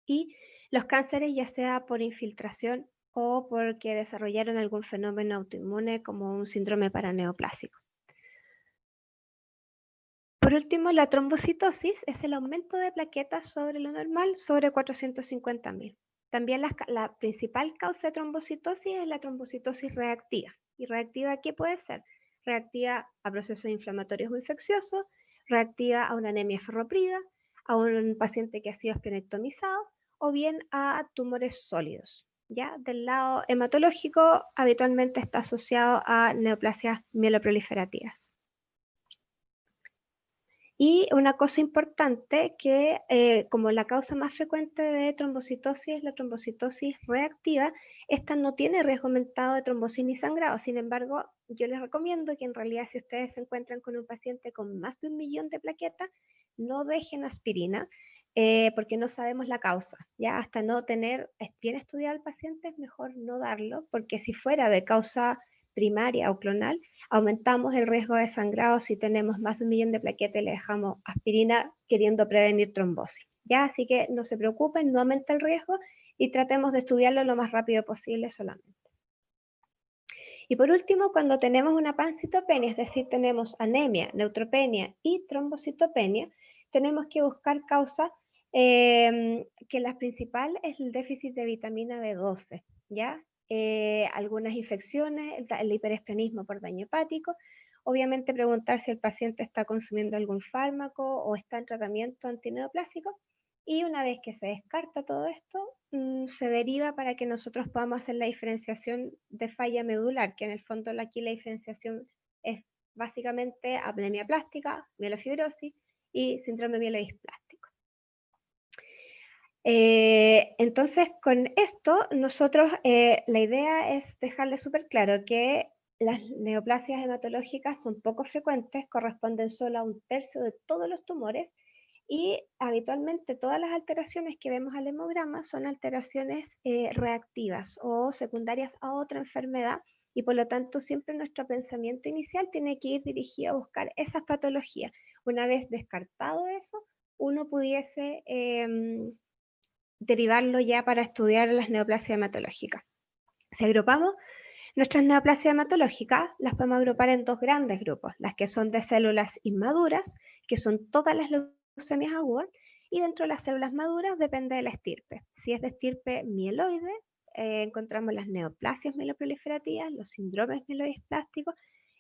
y los cánceres, ya sea por infiltración o porque desarrollaron algún fenómeno autoinmune como un síndrome paraneoplásico. Por último, la trombocitosis es el aumento de plaquetas sobre lo normal, sobre 450.000. También la principal causa de trombocitosis es la trombocitosis reactiva. ¿Y reactiva a qué puede ser? Reactiva a procesos inflamatorios o infecciosos, reactiva a una anemia ferroprida, a un paciente que ha sido esplenectomizado, o bien a tumores sólidos. ¿Ya? Del lado hematológico, habitualmente está asociado a neoplasias mieloproliferativas. Y una cosa importante que como la causa más frecuente de trombocitosis es la trombocitosis reactiva, esta no tiene riesgo aumentado de trombosis ni sangrado. Sin embargo, yo les recomiendo que en realidad, si ustedes se encuentran con un paciente con más de 1 millón de plaquetas, no dejen aspirina, porque no sabemos la causa. Ya hasta no tener bien estudiado al paciente es mejor no darlo, porque si fuera de causa primaria o clonal, aumentamos el riesgo de sangrado si tenemos más de 1 millón de plaquetas y le dejamos aspirina queriendo prevenir trombosis. ¿Ya? Así que no se preocupen, no aumenta el riesgo y tratemos de estudiarlo lo más rápido posible solamente. Y por último, cuando tenemos una pancitopenia, es decir, tenemos anemia, neutropenia y trombocitopenia, tenemos que buscar causas que la principal es el déficit de vitamina B12, ¿ya? Algunas infecciones, el hiperesplenismo por daño hepático, obviamente preguntar si el paciente está consumiendo algún fármaco o está en tratamiento antineoplásico, y una vez que se descarta todo esto, se deriva para que nosotros podamos hacer la diferenciación de falla medular, que en el fondo aquí la diferenciación es básicamente apnea plástica, mielofibrosis y síndrome mielodisplástico. Entonces, con esto, nosotros la idea es dejarle súper claro que las neoplasias hematológicas son poco frecuentes, corresponden solo a 1/3 de todos los tumores, y habitualmente todas las alteraciones que vemos al hemograma son alteraciones reactivas o secundarias a otra enfermedad, y por lo tanto siempre nuestro pensamiento inicial tiene que ir dirigido a buscar esas patologías. Una vez descartado eso, uno pudiese derivarlo ya para estudiar las neoplasias hematológicas. Si agrupamos nuestras neoplasias hematológicas, las podemos agrupar en 2 grandes grupos: las que son de células inmaduras, que son todas las leucemias agudas, y dentro de las células maduras depende de la estirpe. Si es de estirpe mieloide, encontramos las neoplasias mieloproliferativas, los síndromes mielodisplásticos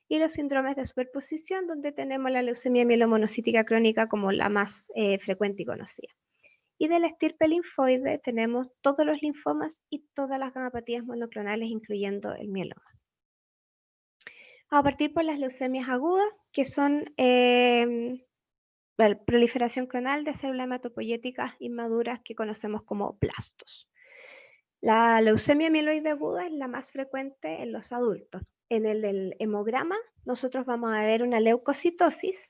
y los síndromes de superposición, donde tenemos la leucemia mielomonocítica crónica como la más frecuente y conocida. Y de la estirpe linfoide tenemos todos los linfomas y todas las gamapatías monoclonales, incluyendo el mieloma. Vamos a partir por las leucemias agudas, que son la proliferación clonal de células hematopoyéticas inmaduras que conocemos como blastos. La leucemia mieloide aguda es la más frecuente en los adultos. en el hemograma nosotros vamos a ver una leucocitosis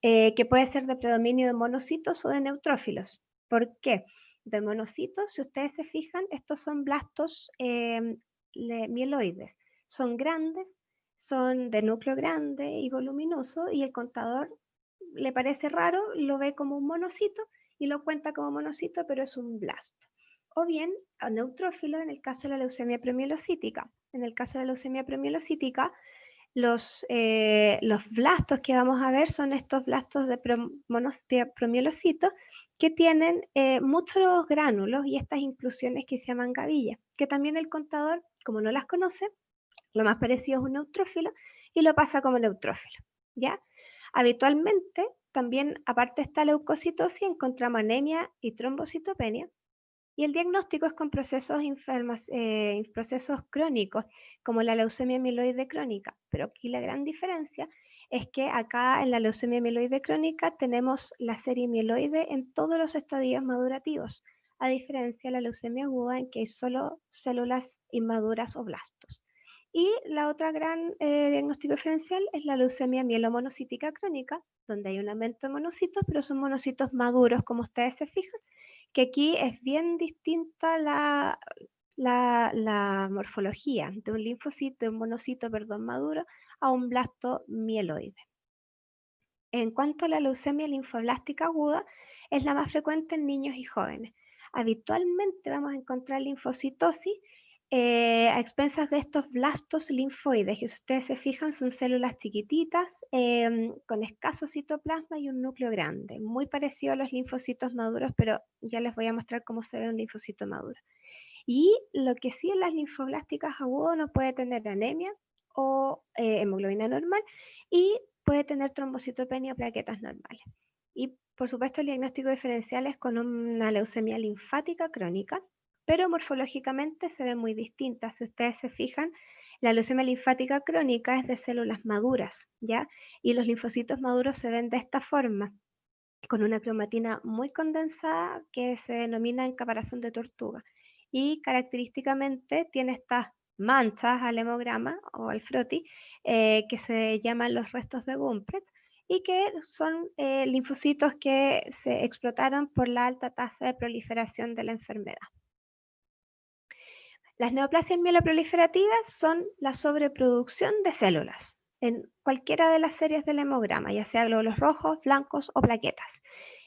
que puede ser de predominio de monocitos o de neutrófilos. ¿Por qué? De monocitos, si ustedes se fijan, estos son blastos mieloides. Son grandes, son de núcleo grande y voluminoso, y el contador le parece raro, lo ve como un monocito y lo cuenta como monocito, pero es un blasto. O bien, a neutrófilo en el caso de la leucemia premielocítica. En el caso de la leucemia premielocítica, los blastos que vamos a ver son estos blastos de promielocitos que tienen muchos gránulos y estas inclusiones que se llaman gavillas, que también el contador, como no las conoce, lo más parecido es un neutrófilo y lo pasa como neutrófilo, ¿ya? Habitualmente, también, aparte de esta leucocitosis, encontramos anemia y trombocitopenia, y el diagnóstico es con procesos crónicos, como la leucemia mieloide crónica. Pero aquí la gran diferencia es que acá en la leucemia mieloide crónica tenemos la serie mieloide en todos los estadios madurativos, a diferencia de la leucemia aguda en que hay solo células inmaduras o blastos. Y la otra gran diagnóstico diferencial es la leucemia mielomonocítica crónica, donde hay un aumento de monocitos, pero son monocitos maduros, como ustedes se fijan, que aquí es bien distinta la morfología de un linfocito, de un monocito, perdón, maduro, a un blasto mieloide. En cuanto a la leucemia linfoblástica aguda, es la más frecuente en niños y jóvenes. Habitualmente vamos a encontrar linfocitosis a expensas de estos blastos linfoides, que si ustedes se fijan son células chiquititas con escaso citoplasma y un núcleo grande, muy parecido a los linfocitos maduros, pero ya les voy a mostrar cómo se ve un linfocito maduro. Y lo que sí en las linfoblásticas agudas no puede tener anemia o hemoglobina normal, y puede tener trombocitopenia o plaquetas normales. Y por supuesto el diagnóstico diferencial es con una leucemia linfática crónica, pero morfológicamente se ven muy distintas. Si ustedes se fijan, la leucemia linfática crónica es de células maduras, ¿ya? Y los linfocitos maduros se ven de esta forma, con una cromatina muy condensada que se denomina en caparazón de tortuga. Y característicamente tiene estas manchas al hemograma o al froti que se llaman los restos de Gumprecht, y que son linfocitos que se explotaron por la alta tasa de proliferación de la enfermedad. Las neoplasias mieloproliferativas son la sobreproducción de células en cualquiera de las series del hemograma, ya sea glóbulos rojos, blancos o plaquetas.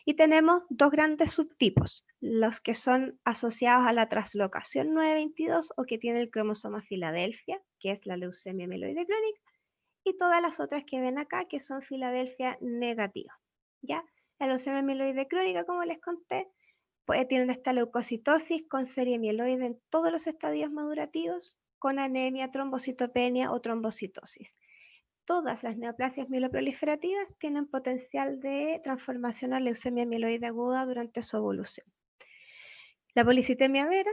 Y tenemos dos grandes subtipos, los que son asociados a la translocación 922 o que tiene el cromosoma Filadelfia, que es la leucemia mieloide crónica, y todas las otras que ven acá, que son Filadelfia negativa. ¿Ya? La leucemia mieloide crónica, como les conté, tienen esta leucocitosis con serie mieloide en todos los estadios madurativos, con anemia, trombocitopenia o trombocitosis. Todas las neoplasias mieloproliferativas tienen potencial de transformación a leucemia mieloide aguda durante su evolución. La policitemia vera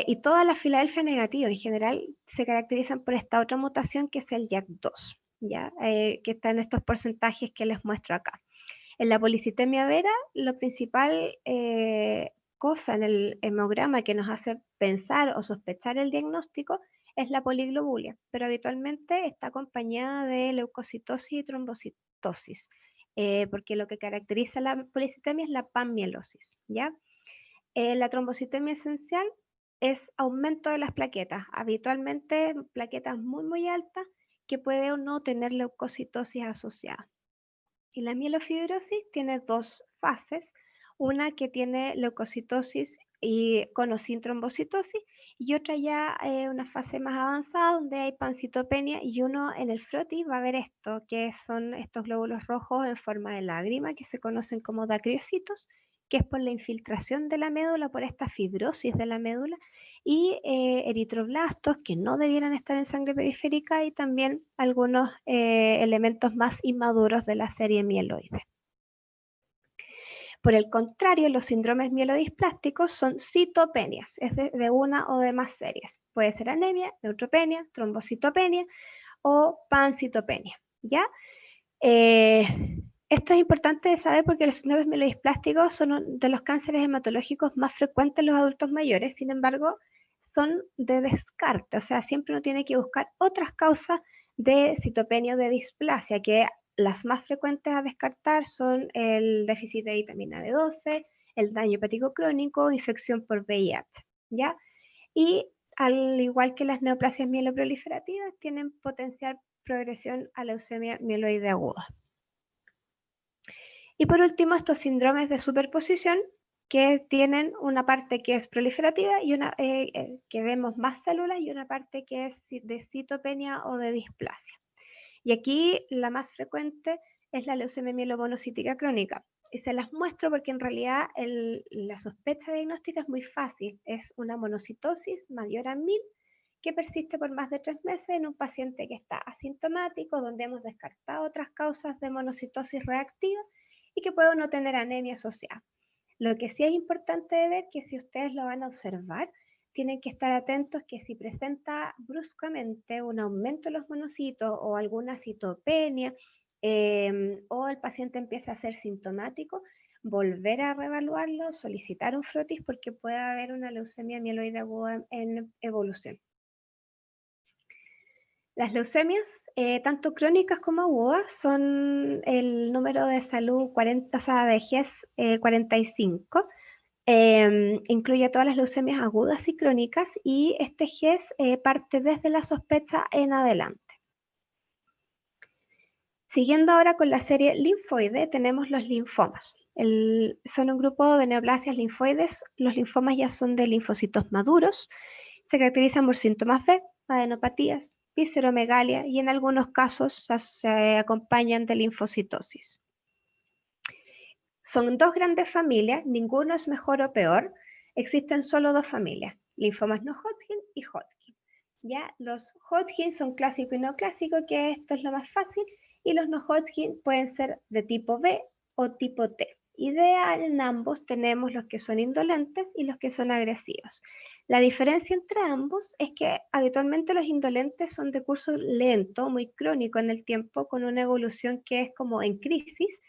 y todas las Filadelfia negativas en general se caracterizan por esta otra mutación que es el JAK2, ¿ya? Que está en estos porcentajes que les muestro acá. En la policitemia vera, lo principal cosa en el hemograma que nos hace pensar o sospechar el diagnóstico es la poliglobulia, pero habitualmente está acompañada de leucocitosis y trombocitosis, porque lo que caracteriza la policitemia es la panmielosis, ¿ya? La trombocitemia esencial es aumento de las plaquetas, habitualmente plaquetas muy altas que puede o no tener leucocitosis asociada. Y la mielofibrosis tiene dos fases, una que tiene leucocitosis y con o sin trombocitosis, y otra ya una fase más avanzada donde hay pancitopenia, y uno en el frotis va a ver esto, que son estos glóbulos rojos en forma de lágrima que se conocen como dacriocitos, que es por la infiltración de la médula, por esta fibrosis de la médula, y eritroblastos que no debieran estar en sangre periférica, y también algunos elementos más inmaduros de la serie mieloide. Por el contrario, los síndromes mielodisplásticos son citopenias, es de una o de más series. Puede ser anemia, neutropenia, trombocitopenia o pancitopenia, ¿ya? Esto es importante de saber porque los síndromes mielodisplásticos son de los cánceres hematológicos más frecuentes en los adultos mayores. Sin embargo, son de descarte, o sea, siempre uno tiene que buscar otras causas de citopenia o de displasia, que las más frecuentes a descartar son el déficit de vitamina B12, el daño hepático crónico, infección por VIH, ¿ya? Y al igual que las neoplasias mieloproliferativas, tienen potencial progresión a leucemia mieloide aguda. Y por último, estos síndromes de superposición, que tienen una parte que es proliferativa y una que vemos más células, y una parte que es de citopenia o de displasia. Y aquí la más frecuente es la leucemia mielomonocítica crónica. Y se las muestro porque en realidad la sospecha diagnóstica es muy fácil. Es una monocitosis mayor a 1000 que persiste por más de 3 meses en un paciente que está asintomático, donde hemos descartado otras causas de monocitosis reactiva y que puede no tener anemia asociada. Lo que sí es importante de ver, que si ustedes lo van a observar, tienen que estar atentos que si presenta bruscamente un aumento en los monocitos o alguna citopenia, o el paciente empieza a ser sintomático, volver a reevaluarlo, solicitar un frotis, porque puede haber una leucemia mieloide aguda en evolución. Las leucemias, tanto crónicas como agudas, son el número de salud 40, o sea, de GES 45. Incluye todas las leucemias agudas y crónicas, y este GES parte desde la sospecha en adelante. Siguiendo ahora con la serie linfoide, tenemos los linfomas. Son un grupo de neoplasias linfoides. Los linfomas ya son de linfocitos maduros. Se caracterizan por síntomas B, adenopatías, visceromegalia, y en algunos casos se acompañan de linfocitosis. Son dos grandes familias, ninguno es mejor o peor. Existen solo dos familias, linfomas no Hodgkin y Hodgkin. ¿Ya? Los Hodgkin son clásico y no clásico, que esto es lo más fácil, y los no Hodgkin pueden ser de tipo B o tipo T. Ideal en ambos tenemos los que son indolentes y los que son agresivos. La diferencia entre ambos es que habitualmente los indolentes son de curso lento, muy crónico en el tiempo, con una evolución que es como en crisis,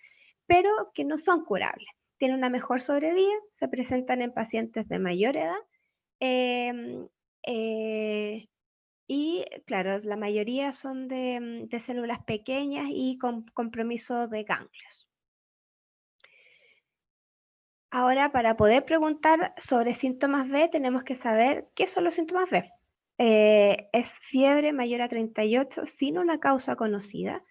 pero que no son curables. Tienen una mejor sobrevida, se presentan en pacientes de mayor edad, y claro, la mayoría son de células pequeñas y con compromiso de ganglios. Ahora, para poder preguntar sobre síntomas B, tenemos que saber qué son los síntomas B. Es fiebre mayor a 38 sin una causa conocida,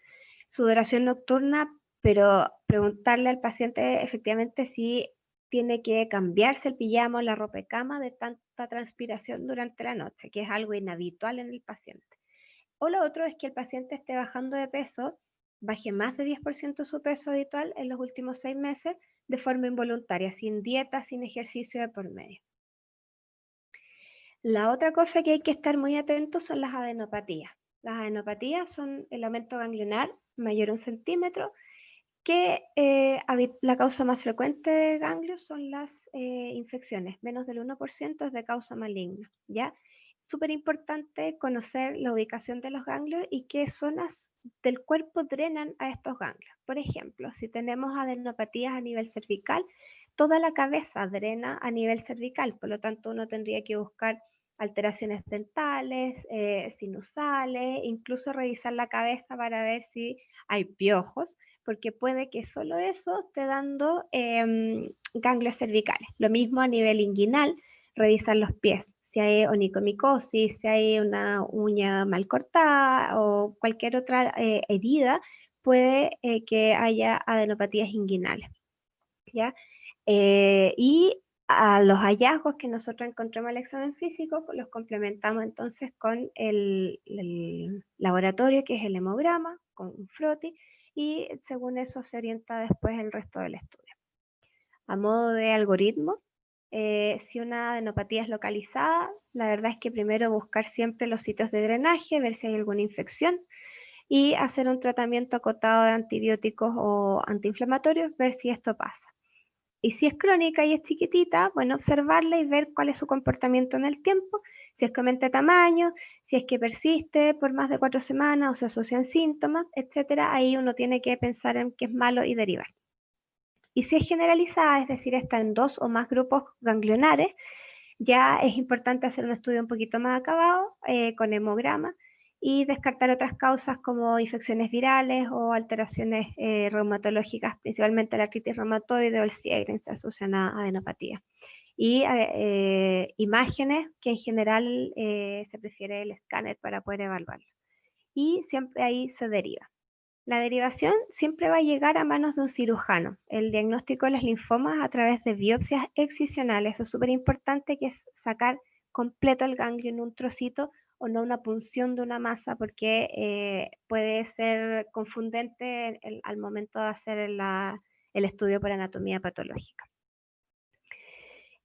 sudoración nocturna, pero preguntarle al paciente efectivamente si tiene que cambiarse el pijama o la ropa de cama de tanta transpiración durante la noche, que es algo inhabitual en el paciente. O lo otro es que el paciente esté bajando de peso, baje más de 10% su peso habitual en los últimos 6 meses de forma involuntaria, sin dieta, sin ejercicio de por medio. La otra cosa que hay que estar muy atentos son las adenopatías. Las adenopatías son el aumento ganglionar mayor a 1 centímetro, que la causa más frecuente de ganglios son las infecciones, menos del 1% es de causa maligna, ¿ya? Súper importante conocer la ubicación de los ganglios y qué zonas del cuerpo drenan a estos ganglios. Por ejemplo, si tenemos adenopatías a nivel cervical, toda la cabeza drena a nivel cervical, por lo tanto uno tendría que buscar alteraciones dentales, sinusales, incluso revisar la cabeza para ver si hay piojos, porque puede que solo eso esté dando ganglios cervicales. Lo mismo a nivel inguinal, revisar los pies, si hay onicomicosis, si hay una uña mal cortada o cualquier otra herida, puede que haya adenopatías inguinales, ¿ya? Y a los hallazgos que nosotros encontramos en el examen físico, los complementamos entonces con el laboratorio, que es el hemograma, con un froti, y según eso se orienta después el resto del estudio. A modo de algoritmo, si una adenopatía es localizada, la verdad es que primero buscar siempre los sitios de drenaje, ver si hay alguna infección, y hacer un tratamiento acotado de antibióticos o antiinflamatorios, ver si esto pasa. Y si es crónica y es chiquitita, bueno, observarla y ver cuál es su comportamiento en el tiempo, si es que aumenta tamaño, si es que persiste por más de 4 semanas o se asocian síntomas, etcétera. Ahí uno tiene que pensar en qué es malo y derivar. Y si es generalizada, es decir, está en 2 o más grupos ganglionares, ya es importante hacer un estudio un poquito más acabado, con hemograma, y descartar otras causas como infecciones virales o alteraciones reumatológicas, principalmente la artritis reumatoide o el Sjögren se asocian a adenopatía. Y imágenes, que en general se prefiere el escáner para poder evaluarlo. Y siempre ahí se deriva. La derivación siempre va a llegar a manos de un cirujano. El diagnóstico de los linfomas a través de biopsias excisionales. Eso es súper importante, que es sacar completo el ganglio en un trocito o no una punción de una masa, porque puede ser confundente al momento de hacer el estudio por anatomía patológica.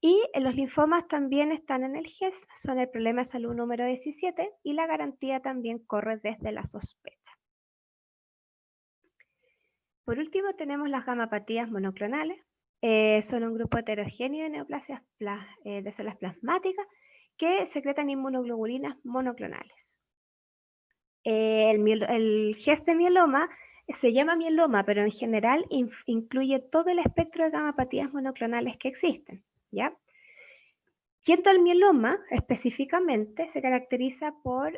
Y los linfomas también están en el GES, son el problema de salud número 17, y la garantía también corre desde la sospecha. Por último tenemos las gamapatías monoclonales. Son un grupo heterogéneo de neoplasias de células plasmáticas que secretan inmunoglobulinas monoclonales. El GES de mieloma se llama mieloma, pero en general incluye todo el espectro de gamapatías monoclonales que existen, ¿ya? Yendo al mieloma, específicamente, se caracteriza por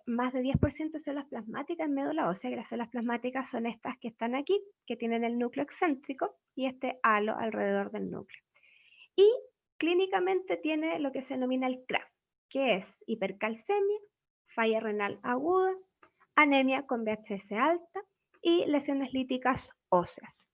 más de 10% de células plasmáticas en médula ósea, que las células plasmáticas son estas que están aquí, que tienen el núcleo excéntrico y este halo alrededor del núcleo. Y clínicamente tiene lo que se denomina el CRA, que es hipercalcemia, falla renal aguda, anemia con VHS alta y lesiones líticas óseas.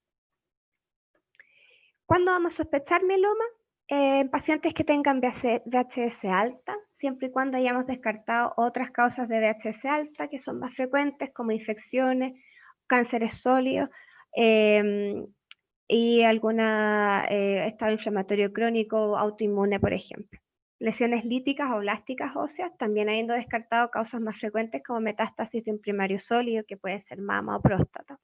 ¿Cuándo vamos a sospechar mieloma? En pacientes que tengan VHS alta, siempre y cuando hayamos descartado otras causas de VHS alta que son más frecuentes, como infecciones, cánceres sólidos y algún estado inflamatorio crónico o autoinmune, por ejemplo. Lesiones líticas o blásticas óseas, también habiendo descartado causas más frecuentes como metástasis de un primario sólido, que puede ser mama o próstata.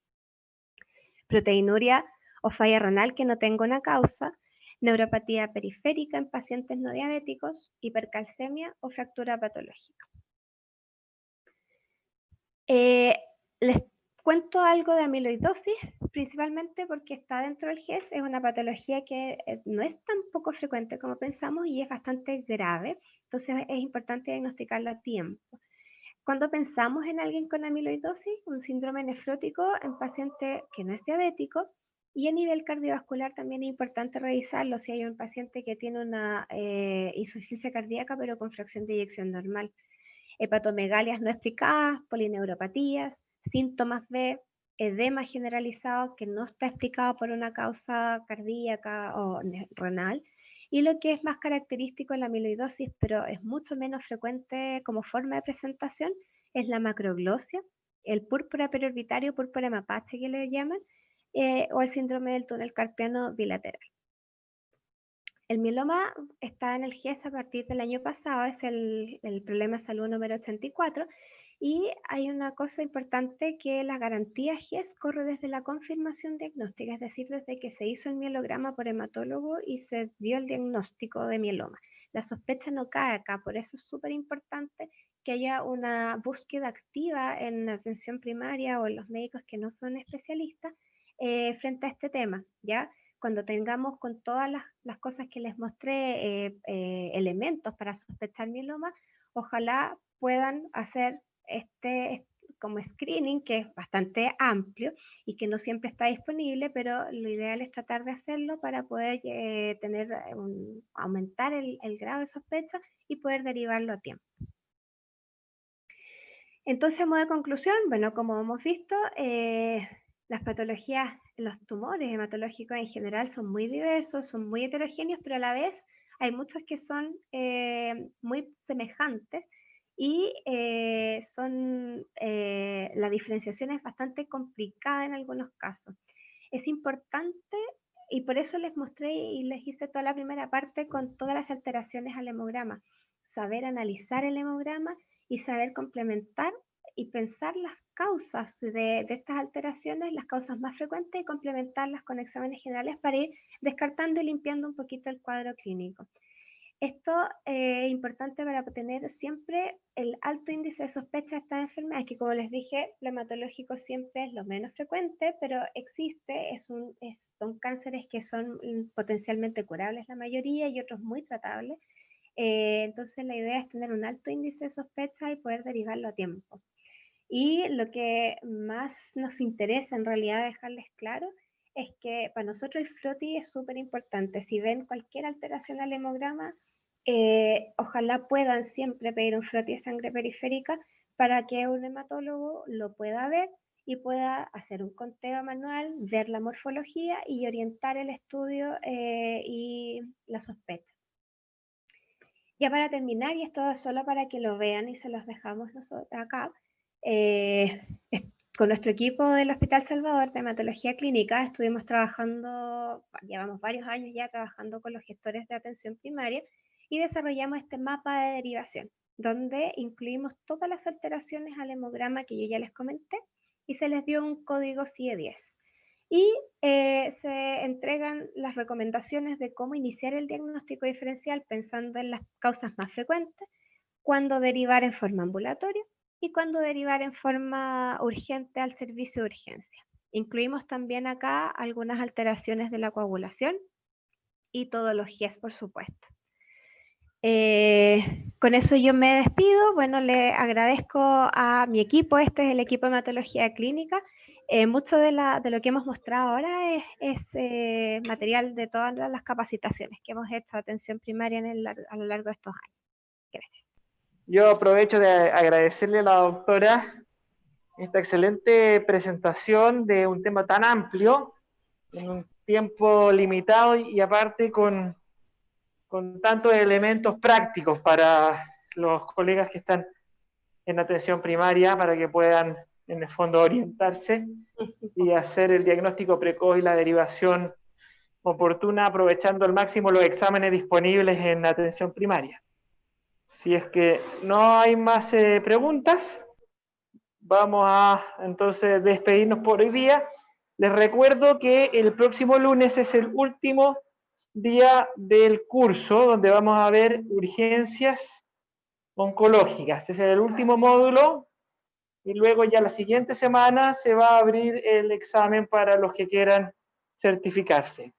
Proteinuria o falla renal que no tenga una causa, neuropatía periférica en pacientes no diabéticos, hipercalcemia o fractura patológica. Les cuento algo de amiloidosis, principalmente porque está dentro del GES, es una patología que no es tan poco frecuente como pensamos y es bastante grave, entonces es importante diagnosticarla a tiempo. Cuando pensamos en alguien con amiloidosis, un síndrome nefrótico en paciente que no es diabético, y a nivel cardiovascular también es importante revisarlo si hay un paciente que tiene una insuficiencia cardíaca pero con fracción de eyección normal. Hepatomegalias no explicadas, polineuropatías, síntomas B, edema generalizado que no está explicado por una causa cardíaca o renal. Y lo que es más característico en la amiloidosis, pero es mucho menos frecuente como forma de presentación, es la macroglosia, el púrpura periorbitario, púrpura mapache que le llaman, o el síndrome del túnel carpiano bilateral. El mieloma está en el GES a partir del año pasado, es el problema de salud número 84, y hay una cosa importante, que la garantía GES corre desde la confirmación diagnóstica, es decir, desde que se hizo el mielograma por hematólogo y se dio el diagnóstico de mieloma. La sospecha no cae acá, por eso es súper importante que haya una búsqueda activa en la atención primaria o en los médicos que no son especialistas frente a este tema, ¿ya? Cuando tengamos con todas las cosas que les mostré, elementos para sospechar mieloma, ojalá puedan hacer como screening, que es bastante amplio y que no siempre está disponible, pero lo ideal es tratar de hacerlo para poder aumentar el grado de sospecha y poder derivarlo a tiempo. Entonces, a modo de conclusión, bueno, como hemos visto, las patologías, los tumores hematológicos en general son muy diversos, son muy heterogéneos, pero a la vez hay muchos que son muy semejantes y la diferenciación es bastante complicada en algunos casos. Es importante, y por eso les mostré y les hice toda la primera parte con todas las alteraciones al hemograma, saber analizar el hemograma y saber complementar y pensar las causas de estas alteraciones, las causas más frecuentes, y complementarlas con exámenes generales para ir descartando y limpiando un poquito el cuadro clínico. Esto es importante para tener siempre el alto índice de sospecha de estas enfermedades, que como les dije, lo hematológico siempre es lo menos frecuente, pero existe, son cánceres que son potencialmente curables la mayoría y otros muy tratables. Entonces la idea es tener un alto índice de sospecha y poder derivarlo a tiempo. Y lo que más nos interesa en realidad dejarles claro es que para nosotros el FROTI es súper importante. Si ven cualquier alteración al hemograma, ojalá puedan siempre pedir un FROTI de sangre periférica para que un hematólogo lo pueda ver y pueda hacer un conteo manual, ver la morfología y orientar el estudio y la sospecha. Ya para terminar, y esto es solo para que lo vean y se los dejamos nosotros acá, con nuestro equipo del Hospital Salvador de Hematología Clínica estuvimos trabajando, llevamos varios años ya trabajando con los gestores de atención primaria y desarrollamos este mapa de derivación, donde incluimos todas las alteraciones al hemograma que yo ya les comenté y se les dio un código CIE-10. Y se entregan las recomendaciones de cómo iniciar el diagnóstico diferencial pensando en las causas más frecuentes, cuándo derivar en forma ambulatoria y cuándo derivar en forma urgente al servicio de urgencia. Incluimos también acá algunas alteraciones de la coagulación y todos los GES, por supuesto. Con eso yo me despido. Bueno, le agradezco a mi equipo, este es el equipo de hematología clínica. Mucho de lo que hemos mostrado ahora es material de todas las capacitaciones que hemos hecho de atención primaria a lo largo de estos años. Gracias. Yo aprovecho de agradecerle a la doctora esta excelente presentación de un tema tan amplio, en un tiempo limitado y aparte con tantos elementos prácticos para los colegas que están en atención primaria, para que puedan en el fondo orientarse y hacer el diagnóstico precoz y la derivación oportuna, aprovechando al máximo los exámenes disponibles en atención primaria. Si es que no hay más preguntas, vamos a entonces despedirnos por hoy día. Les recuerdo que el próximo lunes es el último día del curso, donde vamos a ver urgencias oncológicas. Ese es el último módulo, y luego ya la siguiente semana se va a abrir el examen para los que quieran certificarse.